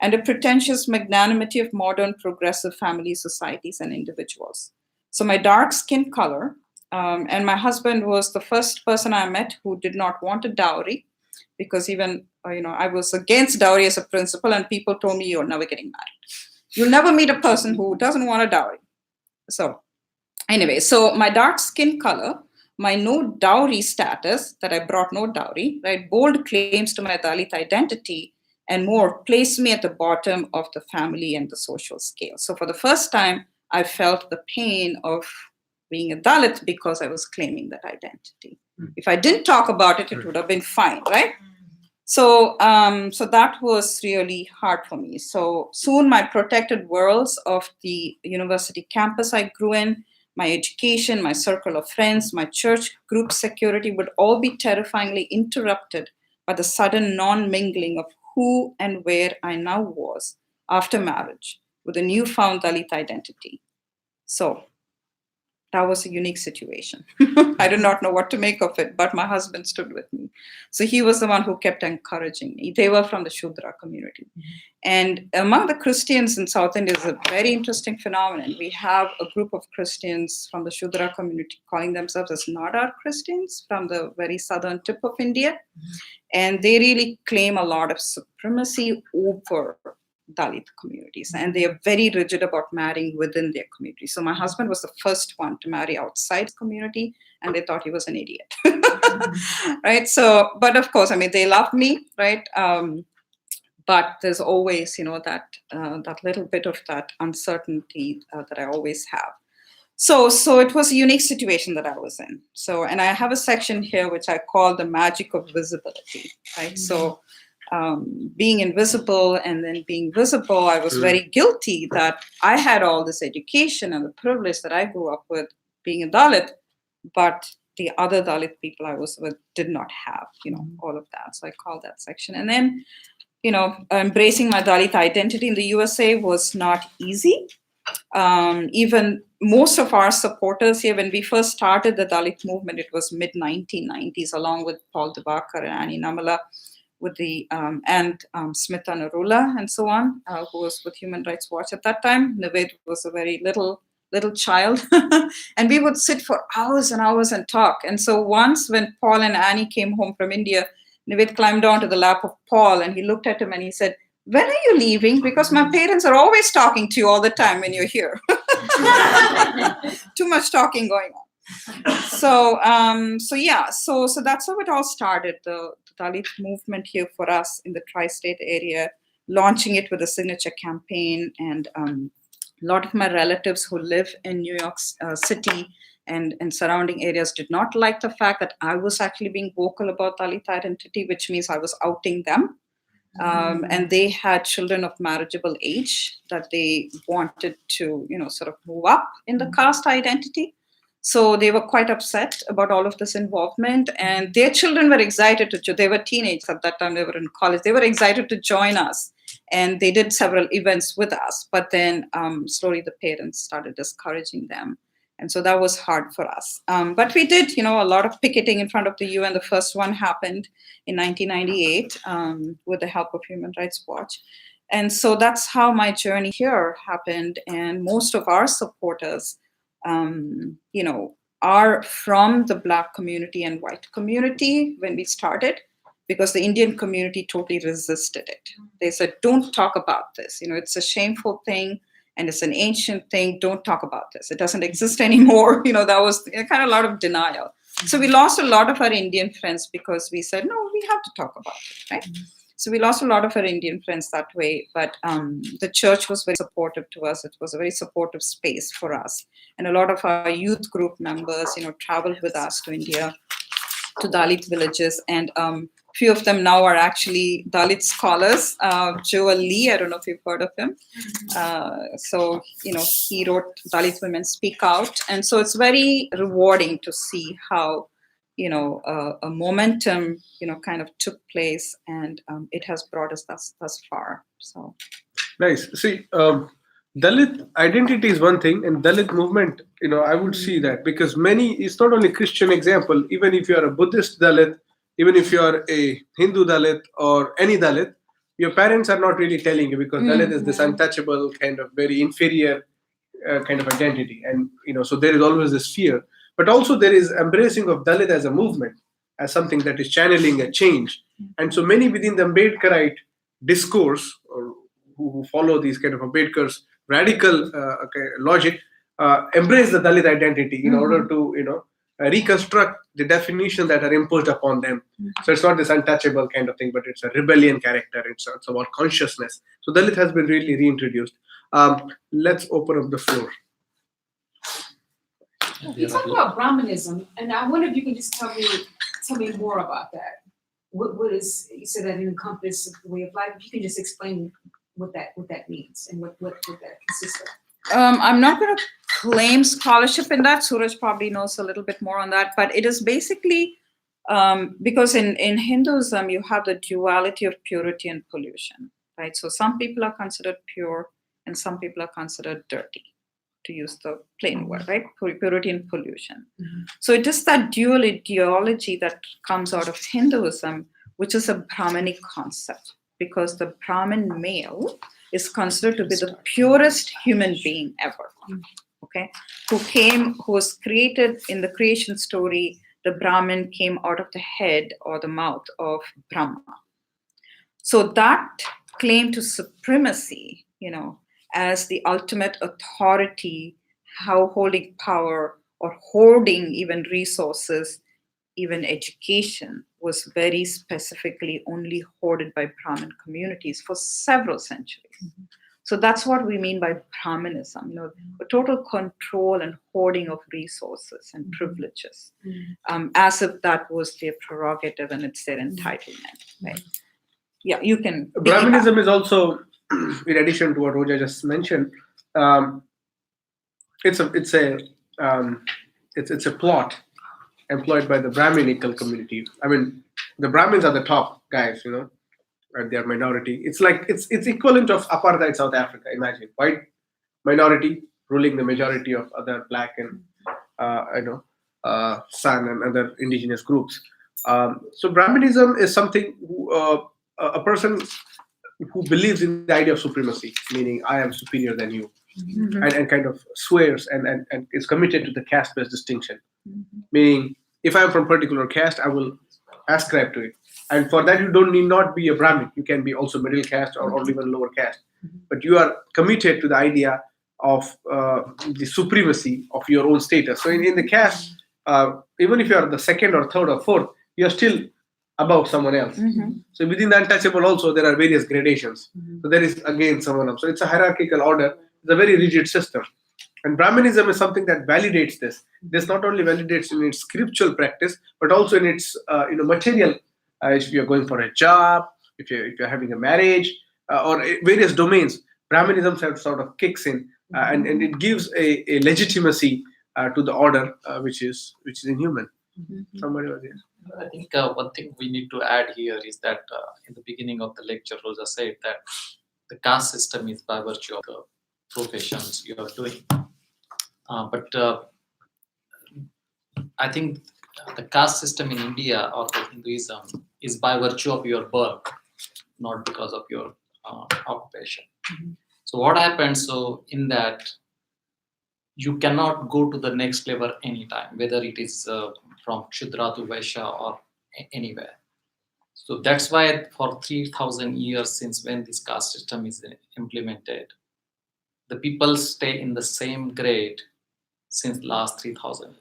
[SPEAKER 2] and a pretentious magnanimity of modern progressive family societies and individuals. So my dark skin color, and my husband was the first person I met who did not want a dowry, because even, I was against dowry as a principle, and people told me, you're never getting married. You'll never meet a person who doesn't want a dowry. So anyway, so my dark skin color, my no dowry status, that I brought no dowry, right? Bold claims to my Dalit identity and more placed me at the bottom of the family and the social scale. So for the first time, I felt the pain of being a Dalit because I was claiming that identity. If I didn't talk about it, it would have been fine, right? So that was really hard for me. So soon my protected worlds of the university campus I grew in, my education, my circle of friends, my church group security would all be terrifyingly interrupted by the sudden non-mingling of who and where I now was after marriage with a newfound Dalit identity. So that was a unique situation. I did not know what to make of it, but my husband stood with me. So he was the one who kept encouraging me. They were from the Shudra community. And among the Christians in South India is a very interesting phenomenon. We have a group of Christians from the Shudra community calling themselves as Nadar Christians from the very southern tip of India. And they really claim a lot of supremacy over Dalit communities, and they are very rigid about marrying within their community. So my husband was the first one to marry outside the community, and they thought he was an idiot, right? So, but of course, they loved me, right? But there's always, that little bit of that uncertainty that I always have. So it was a unique situation that I was in. So, and I have a section here which I call the magic of visibility, right? So being invisible and then being visible, I was very guilty that I had all this education and the privilege that I grew up with being a Dalit, but the other Dalit people I was with did not have, all of that. So I call that section. And then, embracing my Dalit identity in the USA was not easy. Even most of our supporters here, when we first started the Dalit movement, it was mid-1990s, along with Paul Devakar and Annie Namala, with the and Smita Narula and so on, who was with Human Rights Watch at that time. Naveed was a very little little child. And we would sit for hours and hours and talk. And so once when Paul and Annie came home from India, Navid climbed onto the lap of Paul and he looked at him and he said, "When are you leaving? Because my parents are always talking to you all the time when you're here." Too much talking going on. So that's how it all started. The Dalit movement here for us in the tri-state area, launching it with a signature campaign. And a lot of my relatives who live in New York City and surrounding areas did not like the fact that I was actually being vocal about Dalit identity, which means I was outing them. And they had children of marriageable age that they wanted to, sort of move up in the caste identity. So they were quite upset about all of this involvement, and their children were excited they were teenagers at that time, they were in college, they were excited to join us, and they did several events with us. But then slowly the parents started discouraging them. And so that was hard for us. But we did, a lot of picketing in front of the UN. The first one happened in 1998 with the help of Human Rights Watch. And so that's how my journey here happened. And most of our supporters, are from the Black community and white community when we started, because the Indian community totally resisted it. They said, "Don't talk about this. It's a shameful thing. And it's an ancient thing. Don't talk about this. It doesn't exist anymore." That was kind of a lot of denial. So we lost a lot of our Indian friends because we said, no, we have to talk about it, right? So we lost a lot of our Indian friends that way. But the church was very supportive to us. It was a very supportive space for us. And a lot of our youth group members, traveled with us to India, to Dalit villages. And few of them now are actually Dalit scholars. Joel Lee, I don't know if you've heard of him. So he wrote Dalit Women Speak Out. And so it's very rewarding to see how, a momentum, kind of took place, and it has brought us thus far. So
[SPEAKER 1] nice. See, Dalit identity is one thing, and Dalit movement, I would see that, because it's not only Christian example, even if you are a Buddhist Dalit, even if you are a Hindu Dalit or any Dalit, your parents are not really telling you, because Dalit is this untouchable, kind of very inferior kind of identity. And, so there is always this fear. But also there is embracing of Dalit as a movement, as something that is channeling a change. And so many within the Ambedkarite discourse, or who follow these kind of Ambedkar's radical logic, embrace the Dalit identity in order to, reconstruct the definition that are imposed upon them. So it's not this untouchable kind of thing, but it's a rebellion character. It's about consciousness. So Dalit has been really reintroduced. Let's open up the floor.
[SPEAKER 14] You talk about Brahmanism, and I wonder if you can just tell me more about that. What is, you said that it encompasses the way of life. If you can just explain what that means and what that consists of.
[SPEAKER 2] I'm not going to claim scholarship in that. Suraj probably knows a little bit more on that, but it is basically because in Hinduism you have the duality of purity and pollution, right? So some people are considered pure and some people are considered dirty, to use the plain word, right? Purity and pollution. So it is that dual ideology that comes out of Hinduism, which is a Brahmanic concept, because the Brahmin male is considered to be the purest human being ever, okay? Who was created in the creation story. The Brahmin came out of the head or the mouth of Brahma. So that claim to supremacy, as the ultimate authority, how holding power or hoarding even resources, even education, was very specifically only hoarded by Brahmin communities for several centuries. So that's what we mean by Brahmanism, a total control and hoarding of resources and privileges, as if that was their prerogative and it's their entitlement, right? Yeah, you can.
[SPEAKER 1] Brahmanism is also, in addition to what Roja just mentioned, it's a plot employed by the Brahminical community. I mean, the Brahmins are the top guys, and they are minority. It's like it's equivalent of apartheid South Africa. Imagine white minority ruling the majority of other black and San and other indigenous groups. So Brahmanism is something a person who believes in the idea of supremacy, meaning I am superior than you. and kind of swears and is committed to the caste-based distinction. Meaning, if I'm from particular caste, I will ascribe to it. And for that, you need not be a Brahmin. You can be also middle caste or even lower caste. But you are committed to the idea of the supremacy of your own status. So in the caste, even if you are the second or third or fourth, you are still above someone else. So within the untouchable also, there are various gradations. So there is again someone else. So it's a hierarchical order. It's a very rigid system. And Brahmanism is something that validates this. This not only validates in its scriptural practice, but also in its material. If you're going for a job, if you're having a marriage, or various domains, Brahmanism sort of kicks in, and it gives a legitimacy to the order, which is inhuman. Somebody was here.
[SPEAKER 5] I think one thing we need to add here is that in the beginning of the lecture, Rosa said that the caste system is by virtue of the professions you are doing. But I think the caste system in India or the Hinduism is by virtue of your birth, not because of your occupation. So what happens? So in that, you cannot go to the next level anytime, whether it is from Shudra to Vaishya or anywhere. So that's why for 3,000 years since when this caste system is implemented, the people stay in the same grade since last 3,000 years.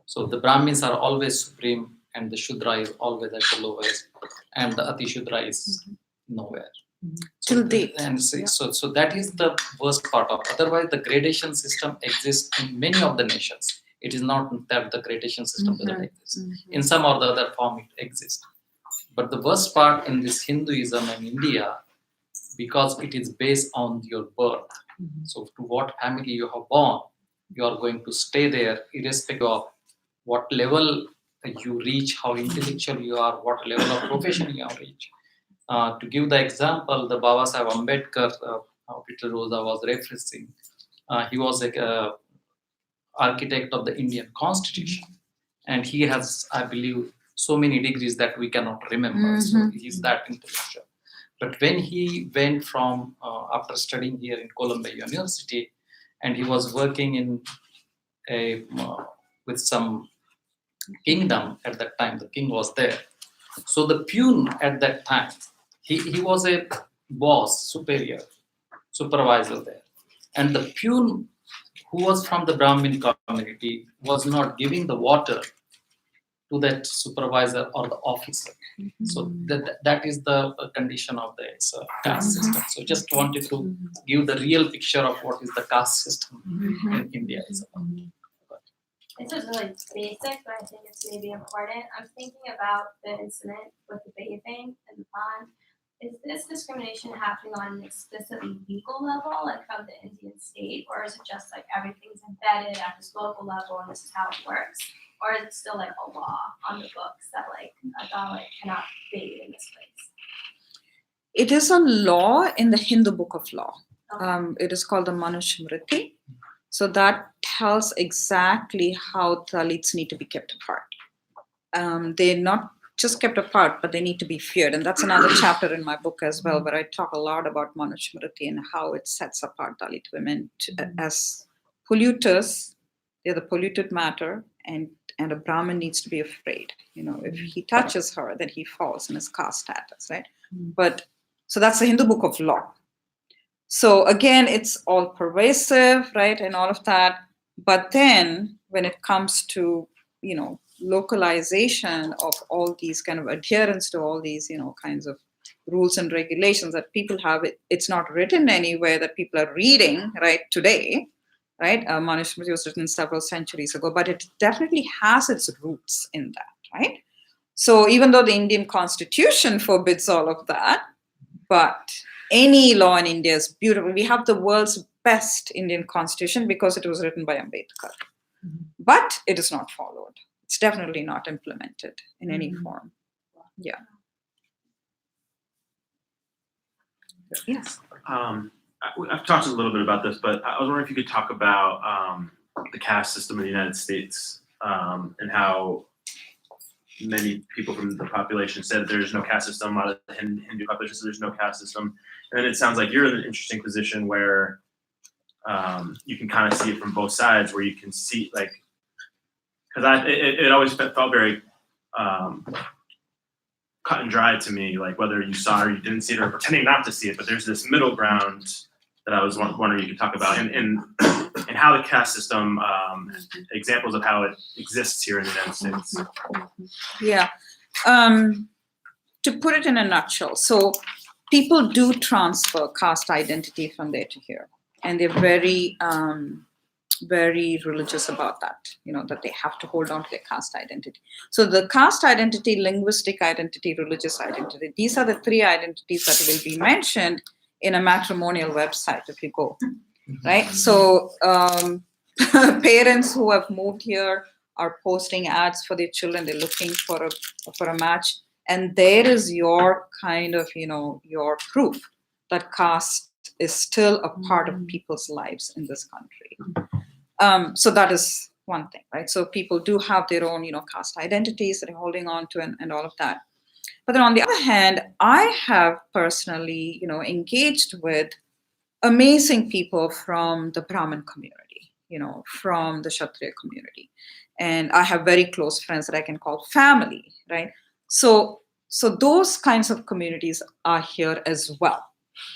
[SPEAKER 5] So the Brahmins are always supreme and the Shudra is always at the lowest and the Ati Shudra is nowhere. So, so that is the worst part of. Otherwise, the gradation system exists in many of the nations. It is not that the gradation system doesn't exist. In some or the other form, it exists. But the worst part in this Hinduism and India, because it is based on your birth. So to what family you have born, you are going to stay there, irrespective of what level you reach, how intellectual you are, what level of profession you have reached. To give the example, the Baba Sahib Ambedkar, Peter Rosa was referencing, he was an architect of the Indian Constitution, and he has, I believe, so many degrees that we cannot remember. So he's that intellectual. But when he went from, after studying here in Columbia University, and he was working in with some kingdom at that time, the king was there. So the peon at that time, he was a boss, superior, supervisor there. And the peon who was from the Brahmin community was not giving the water to that supervisor or the officer. So that is the condition of the caste system. So just wanted to give the real picture of what is the caste system in India is about.
[SPEAKER 7] This is really basic, but I think it's maybe important. I'm thinking about the incident with the bathing in the pond. Is this discrimination happening on an explicitly legal level, like from the Indian state, or is it just like everything's embedded at this local level and this is how it works? Or is it still like a law on the books that like a Dalit cannot bathe in this place?
[SPEAKER 2] It is a law in the Hindu book of law.
[SPEAKER 7] Okay.
[SPEAKER 2] It is called the Manusmriti. So that tells exactly how Dalits need to be kept apart. They're not just kept apart, but they need to be feared. And that's another chapter in my book as well, where I talk a lot about Manusmriti and how it sets apart Dalit women as polluters. They're the polluted matter, and a Brahmin needs to be afraid. You know, if he touches her, then he falls in his caste status, right? But so that's the Hindu book of law. So again, it's all pervasive, right, and all of that. But then when it comes to, you know, localization of all these kind of adherence to all these, you know, kinds of rules and regulations that people have, it's not written anywhere that people are reading, right, today, right? Manusmriti was written several centuries ago, but it definitely has its roots in that, right? So even though the Indian Constitution forbids all of that, but any law in India is beautiful. We have the world's best Indian Constitution because it was written by Ambedkar. But it is not followed. It's definitely not implemented in any form. Yeah. Yes.
[SPEAKER 10] I've talked a little bit about this, but I was wondering if you could talk about the caste system in the United States and how many people from the population said that there's no caste system. A lot of the Hindu population said there's no caste system. And then it sounds like you're in an interesting position where you can kind of see it from both sides, where you can see like, because it always felt very cut and dry to me, like whether you saw it or you didn't see it or pretending not to see it. But there's this middle ground that I was wondering you could talk about, and how the caste system, examples of how it exists here in the United States.
[SPEAKER 2] Yeah. To put it in a nutshell, so people do transfer caste identity from there to here, and they're very, very religious about that, that they have to hold on to their caste identity. So the caste identity, linguistic identity, religious identity, these are the three identities that will be mentioned in a matrimonial website if you go, right? So parents who have moved here are posting ads for their children. They're looking for a match. And there is your kind of, your proof that caste is still a part of people's lives in this country. So that is one thing, right? So people do have their own, caste identities that they're holding on to and all of that. But then on the other hand, I have personally, engaged with amazing people from the Brahmin community, from the Kshatriya community. And I have very close friends that I can call family, right? So those kinds of communities are here as well,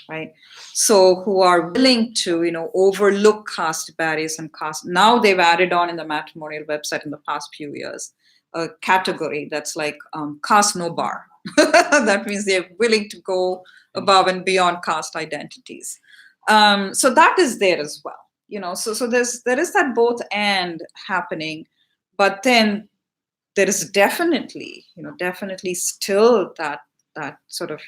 [SPEAKER 2] right? So who are willing to, overlook caste barriers and caste. Now they've added on in the matrimonial website in the past few years, a category that's like caste no bar. That means they're willing to go above and beyond caste identities. So that is there as well, so there is that both and happening, but then there is definitely still that sort of,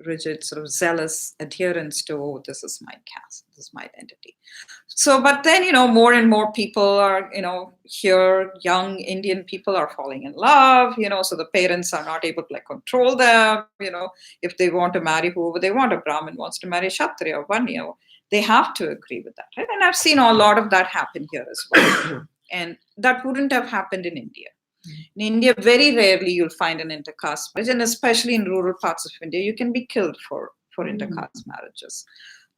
[SPEAKER 2] rigid sort of zealous adherence to, oh, this is my caste, this is my identity. So, but then, more and more people are, here, young Indian people are falling in love, so the parents are not able to control them, if they want to marry whoever they want, a Brahmin wants to marry Kshatriya or Vanya, they have to agree with that, right? And I've seen a lot of that happen here as well. And that wouldn't have happened in India. In India, very rarely you'll find an intercaste marriage, and especially in rural parts of India, you can be killed for intercaste marriages.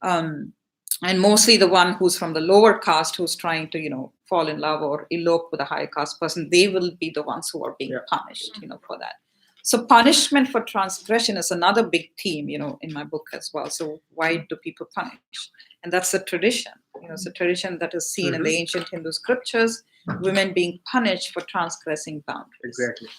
[SPEAKER 2] And mostly the one who's from the lower caste who's trying to, fall in love or elope with a high caste person, they will be the ones who are being punished, for that. So punishment for transgression is another big theme, in my book as well. So why do people punish? And that's a tradition. It's a tradition that is seen in the ancient Hindu scriptures, women being punished for transgressing boundaries.
[SPEAKER 1] Exactly.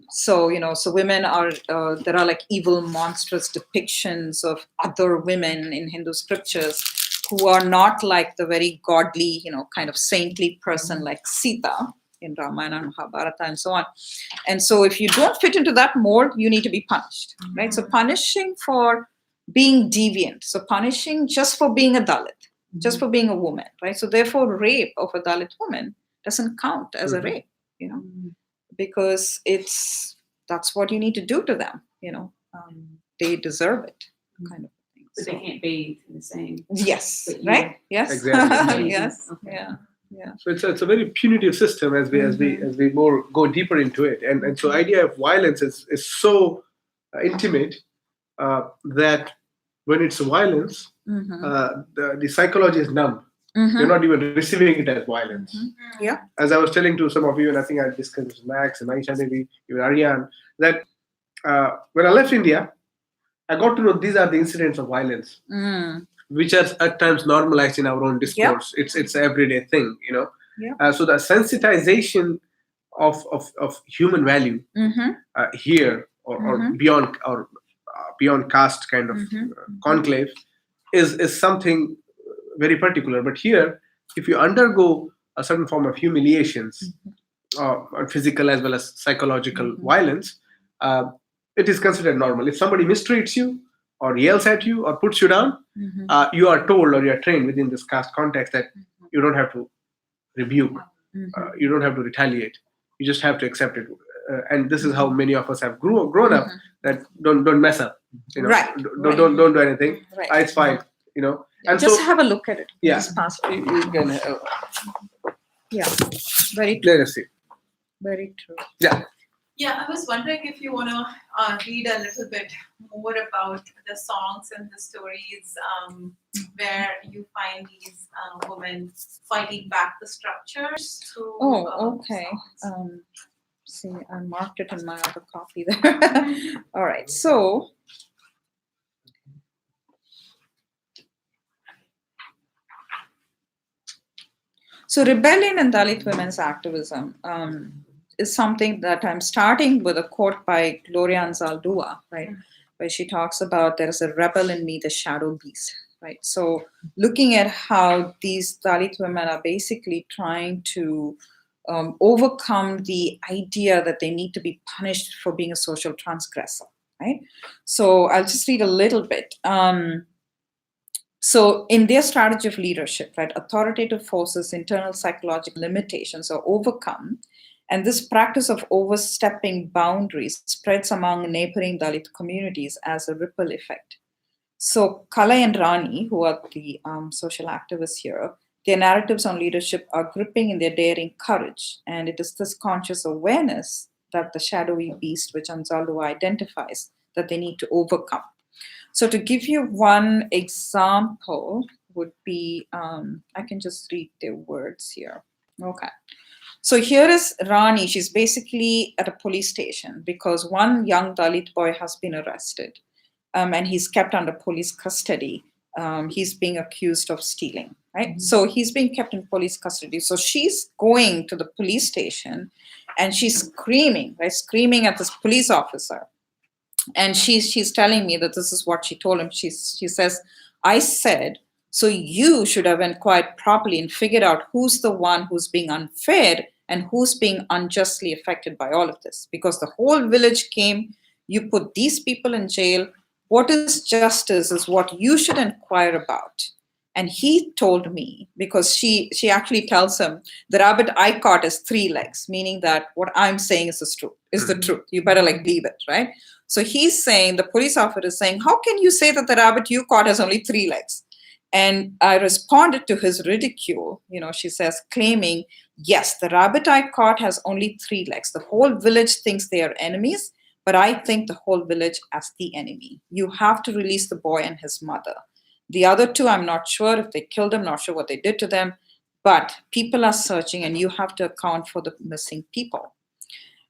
[SPEAKER 2] So women are, there are evil, monstrous depictions of other women in Hindu scriptures who are not like the very godly, kind of saintly person like Sita in Ramayana and Mahabharata and so on. And so if you don't fit into that mold, you need to be punished, right? So punishing for being deviant, so punishing just for being a Dalit, just for being a woman, right? So therefore rape of a Dalit woman doesn't count as a rape, because that's what you need to do to them, they deserve it, kind of thing.
[SPEAKER 14] But they can't bathe in the same.
[SPEAKER 2] Yes, right? Yes.
[SPEAKER 1] Exactly.
[SPEAKER 2] Yes.
[SPEAKER 14] Okay.
[SPEAKER 2] Yeah.
[SPEAKER 1] So it's a very punitive system as we more go deeper into it, and so idea of violence is so intimate that when it's violence, the psychology is numb. You're not even receiving it as violence.
[SPEAKER 2] Yeah.
[SPEAKER 1] As I was telling to some of you, and I think I discussed with Max and Aisha, maybe even Aryan, that when I left India, I got to know these are the incidents of violence, which are at times normalized in our own discourse. It's an everyday thing, so the sensitization of human value here or beyond caste kind of conclave is something very particular. But here, if you undergo a certain form of humiliations, or physical as well as psychological violence, it is considered normal. If somebody mistreats you or yells at you or puts you down, you are told or you are trained within this caste context that you don't have to rebuke, you don't have to retaliate, you just have to accept it. And this is how many of us have grown up, that don't mess up,
[SPEAKER 2] Right.
[SPEAKER 1] Don't do anything.
[SPEAKER 2] Right.
[SPEAKER 1] It's fine, And
[SPEAKER 2] just
[SPEAKER 1] so,
[SPEAKER 2] have a look at it.
[SPEAKER 1] Yeah.
[SPEAKER 2] Just pass it.
[SPEAKER 1] you can
[SPEAKER 2] Yeah. Very true.
[SPEAKER 1] let us see.
[SPEAKER 2] Very true.
[SPEAKER 1] Yeah.
[SPEAKER 8] Yeah, I was wondering if you want to read a little bit more about the songs and the stories where you find these women fighting back the structures through.
[SPEAKER 2] Oh, okay.
[SPEAKER 8] songs.
[SPEAKER 2] See, I marked it in my other copy there. All right, so rebellion in Dalit women's activism is something that I'm starting with a quote by Gloria Anzaldúa, right, where she talks about there is a rebel in me, the shadow beast, right? So looking at how these Dalit women are basically trying to overcome the idea that they need to be punished for being a social transgressor, right? So I'll just read a little bit. So in their strategy of leadership, right, authoritative forces, internal psychological limitations are overcome. And this practice of overstepping boundaries spreads among neighboring Dalit communities as a ripple effect. So Kalai and Rani, who are the social activists here, their narratives on leadership are gripping in their daring courage. And it is this conscious awareness that the shadowy beast, which Anzaldúa identifies, that they need to overcome. So to give you one example would be, I can just read their words here. Okay. So here is Rani. She's basically at a police station because one young Dalit boy has been arrested and he's kept under police custody. He's being accused of stealing, right? Mm-hmm. So he's being kept in police custody. So she's going to the police station and she's screaming, right? Screaming at this police officer. And she's telling me that this is what she told him. She says, I said, so you should have inquired properly and figured out who's the one who's being unfair and who's being unjustly affected by all of this. Because the whole village came, you put these people in jail. What is justice is what you should inquire about. And he told me, because she actually tells him, the rabbit I caught has 3 legs, meaning that what I'm saying is the truth. You better believe it, right? So he's saying, the police officer is saying, how can you say that the rabbit you caught has only 3 legs? And I responded to his ridicule, she says, claiming, yes, the rabbit I caught has only 3 legs. The whole village thinks they are enemies, but I think the whole village as the enemy. You have to release the boy and his mother. The other 2, I'm not sure if they killed them, not sure what they did to them, but people are searching and you have to account for the missing people.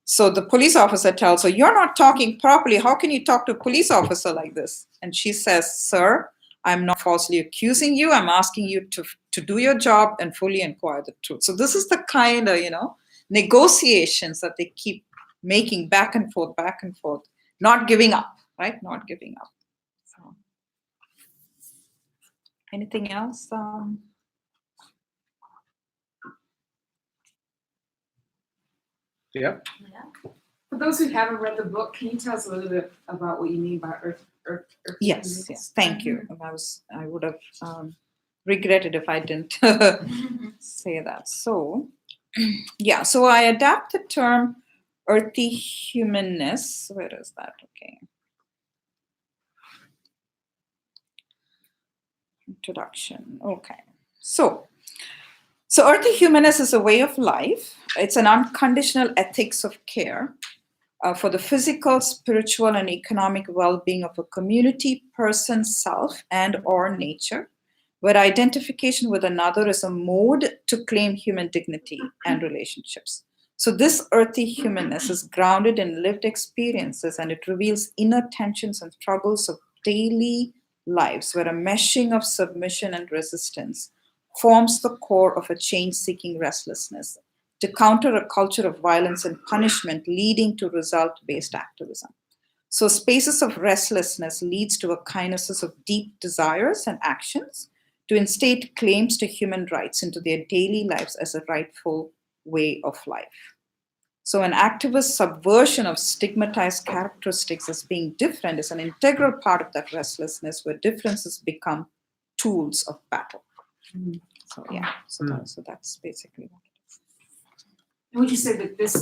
[SPEAKER 2] So the police officer tells her, you're not talking properly. How can you talk to a police officer like this? And she says, sir, I'm not falsely accusing you. I'm asking you to do your job and fully inquire the truth. So this is the kind of, negotiations that they keep making back and forth, not giving up, right? Not giving up. So, anything else?
[SPEAKER 1] Yeah.
[SPEAKER 14] For those who haven't read the book, can you tell us a little bit about what you mean by earth?
[SPEAKER 2] Yes. Thank you. I would have regretted if I didn't say that. So, yeah. So I adapt the term earthy humanness. Where is that? Okay. Introduction. Okay. So earthy humanness is a way of life. It's an unconditional ethics of care for the physical, spiritual, and economic well-being of a community, person, self, and or nature, where identification with another is a mode to claim human dignity and relationships. So this earthy humanness is grounded in lived experiences, and it reveals inner tensions and struggles of daily lives, where a meshing of submission and resistance forms the core of a change-seeking restlessness to counter a culture of violence and punishment leading to result-based activism. So spaces of restlessness leads to a kinesis of deep desires and actions to instate claims to human rights into their daily lives as a rightful way of life. So an activist subversion of stigmatized characteristics as being different is an integral part of that restlessness, where differences become tools of battle. So yeah, so that's basically what it is.
[SPEAKER 14] Would you say that this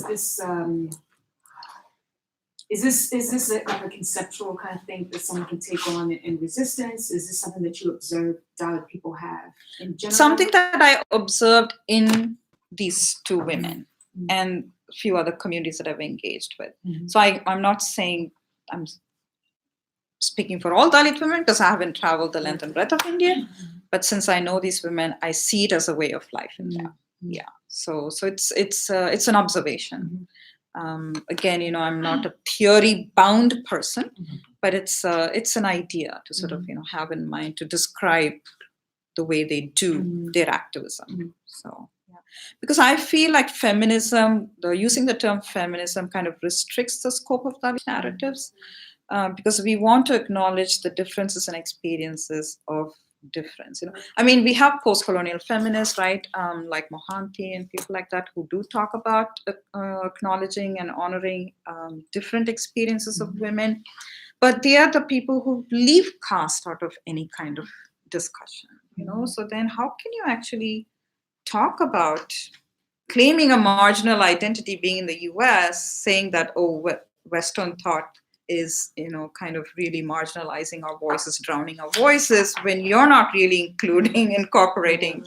[SPEAKER 14] is this like a conceptual kind of thing that someone can take on in resistance? Is this something that you observe Dalit people have in general?
[SPEAKER 2] Something that I observed in these 2 women. And few other communities that I've engaged with. So I'm not saying I'm speaking for all Dalit women because I haven't traveled the length and breadth of India, but since I know these women, I see it as a way of life in them. Yeah. So it's an observation. Again, you know, I'm not a theory bound person, but it's an idea to sort of, you know, have in mind to describe the way they do their activism. So, yeah. Because I feel like feminism, using the term feminism kind of restricts the scope of Dalit narratives, because we want to acknowledge the differences and experiences of difference. You know, I mean, we have post-colonial feminists, right, like Mohanty and people like that who do talk about acknowledging and honoring different experiences of women, but they are the people who leave caste out of any kind of discussion. You know, so then how can you actually talk about claiming a marginal identity being in the US, saying that, oh, Western thought is, you know, kind of really marginalizing our voices, drowning our voices, when you're not really incorporating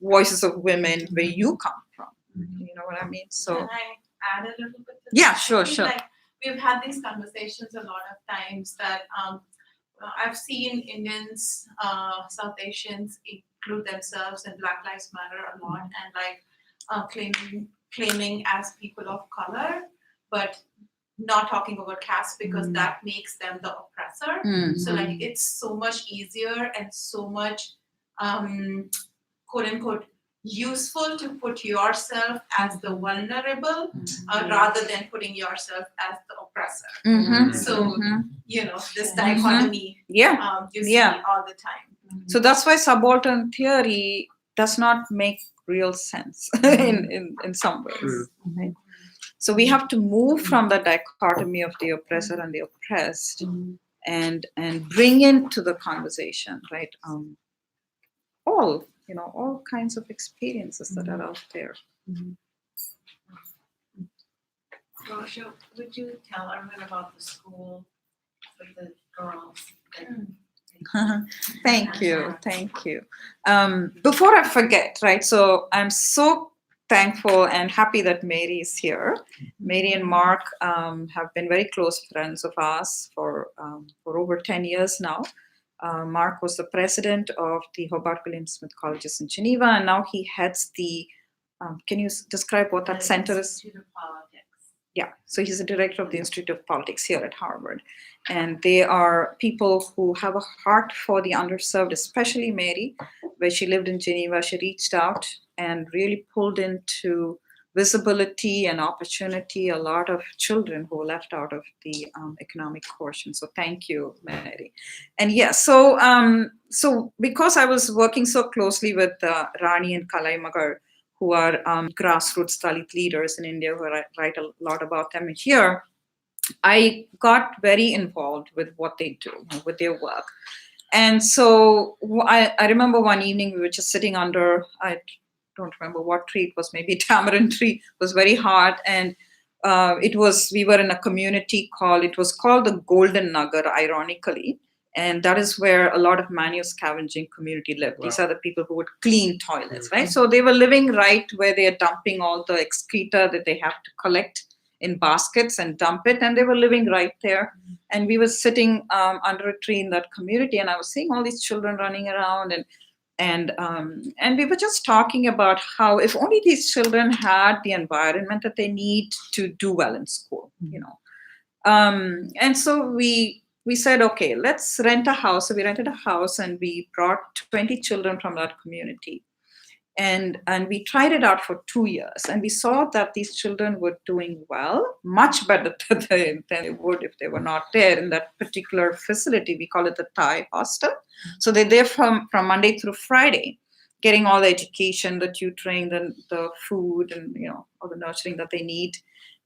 [SPEAKER 2] voices of women where you come from. You know what I mean? So
[SPEAKER 8] can I add a little bit to
[SPEAKER 2] yeah,
[SPEAKER 8] that?
[SPEAKER 2] sure,
[SPEAKER 8] I feel
[SPEAKER 2] sure.
[SPEAKER 8] like we've had these conversations a lot of times that I've seen Indians, South Asians include themselves in Black Lives Matter a lot, and like claiming as people of color, but not talking about caste because that makes them the oppressor. So like it's so much easier and so much quote unquote useful to put yourself as the vulnerable rather than putting yourself as the oppressor. So you know, this dichotomy you see all the time.
[SPEAKER 2] So that's why subaltern theory does not make real sense in some ways. Right? So we have to move from the dichotomy of the oppressor and the oppressed and bring into the conversation, right? All kinds of experiences that are out there.
[SPEAKER 9] Rosha, would you tell everyone about the school for the girls?
[SPEAKER 2] Thank you. Before I forget, right? So I'm so thankful and happy that Mary is here. Mary and Mark have been very close friends of ours for over 10 years now. Mark was the president of the Hobart William Smith Colleges in Geneva, and now he heads the, can you describe what that center is?
[SPEAKER 9] Institute of Politics.
[SPEAKER 2] Yeah, so he's the director of the Institute of Politics here at Harvard. And they are people who have a heart for the underserved, especially Mary, where she lived in Geneva. She reached out and really pulled into visibility and opportunity a lot of children who were left out of the economic quotient. So thank you, Mary. And yes, so because I was working so closely with Rani and Kalai Magar, who are grassroots Dalit leaders in India, who write a lot about them here, I got very involved with what they do, with their work. And so I remember one evening we were just sitting under, I don't remember what tree it was, maybe a tamarind tree. It was very hot, and we were in a community it was called the Golden Nagar, ironically. And that is where a lot of manual scavenging community lived. Wow. These are the people who would clean toilets, right? So they were living right where they are dumping all the excreta that they have to collect in baskets and dump it. And they were living right there. And we were sitting under a tree in that community, and I was seeing all these children running around, and we were just talking about how if only these children had the environment that they need to do well in school, you know. And so we said, okay, let's rent a house. So we rented a house, and we brought 20 children from that community. And we tried it out for 2 years. And we saw that these children were doing well, much better than they would if they were not there in that particular facility. We call it the Thai hostel. So they're there from Monday through Friday, getting all the education, the tutoring, the food, and all the nurturing that they need.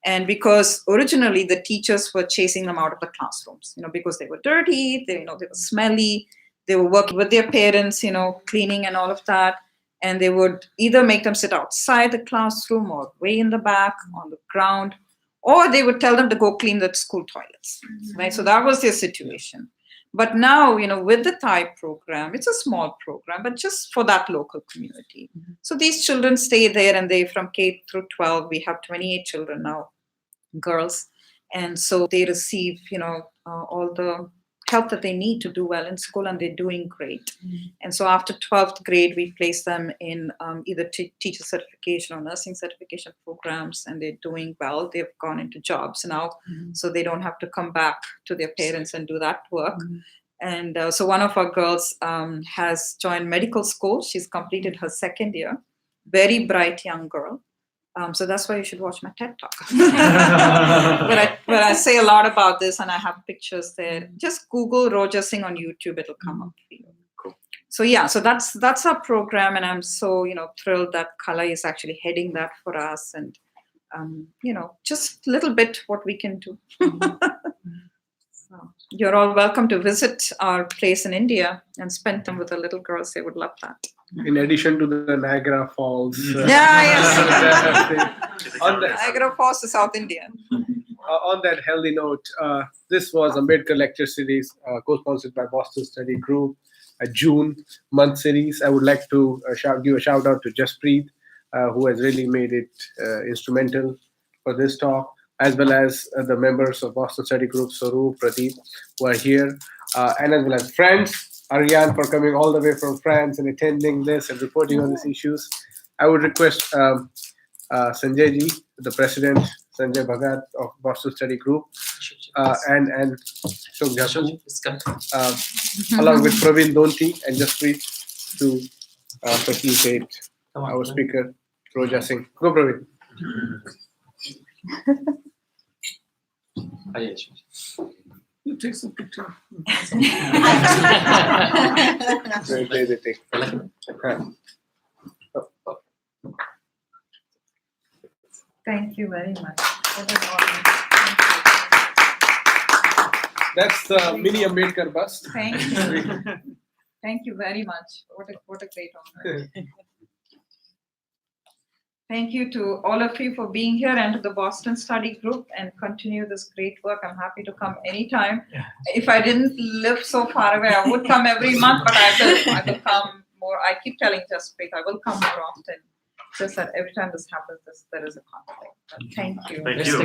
[SPEAKER 2] And because originally the teachers were chasing them out of the classrooms, because they were dirty, they were smelly, they were working with their parents, cleaning and all of that. And they would either make them sit outside the classroom or way in the back on the ground, or they would tell them to go clean the school toilets, right? So that was their situation. But now, with the Thai program, it's a small program, but just for that local community. So these children stay there, and they from K through 12, we have 28 children now, girls. And so they receive, all the help that they need to do well in school, and they're doing great. And so after 12th grade, we place them in either teacher certification or nursing certification programs, and they're doing well. They've gone into jobs now, so they don't have to come back to their parents and do that work. And so one of our girls has joined medical school. She's completed her second year. Very bright young girl. So that's why you should watch my TED Talk. But I say a lot about this, and I have pictures there. Just Google Roja Singh on YouTube; it'll come up for you.
[SPEAKER 10] Cool.
[SPEAKER 2] So yeah, so that's our program, and I'm so thrilled that Kala is actually heading that for us, and just a little bit what we can do. So you're all welcome to visit our place in India and spend time with the little girls. They would love that.
[SPEAKER 1] In addition to the Niagara Falls.
[SPEAKER 2] Yes.
[SPEAKER 1] On the,
[SPEAKER 2] Niagara Falls is South Indian.
[SPEAKER 1] on that healthy note, this was a Ambedkar lecture series co-sponsored by Boston Study Group, a June month series. I would like to give a shout out to Jaspreet, who has really made it instrumental for this talk, as well as the members of Boston Study Group, Saru, Pradeep, who are here, and as well as friends. Ariane for coming all the way from France and attending this and reporting on these issues. I would request Sanjay ji, the president, Sanjay Bhagat of Boston Study Group, and Shok Jaku, along with Praveen Donti and Jaspreet to facilitate our speaker, Roja Singh. Go, Praveen. You take some picture. They take.
[SPEAKER 2] Thank you very much.
[SPEAKER 1] That's the mini Ambedkar bust.
[SPEAKER 2] Thank you. Thank you very much. What a great honor. Thank you to all of you for being here, and to the Boston Study Group, and continue this great work. I'm happy to come anytime. If I didn't live so far away, I would come every month, but I will come more. I keep telling Jaspreet, I will come more often. Just that every time this happens, there is a conflict. But thank you.
[SPEAKER 10] Thank you.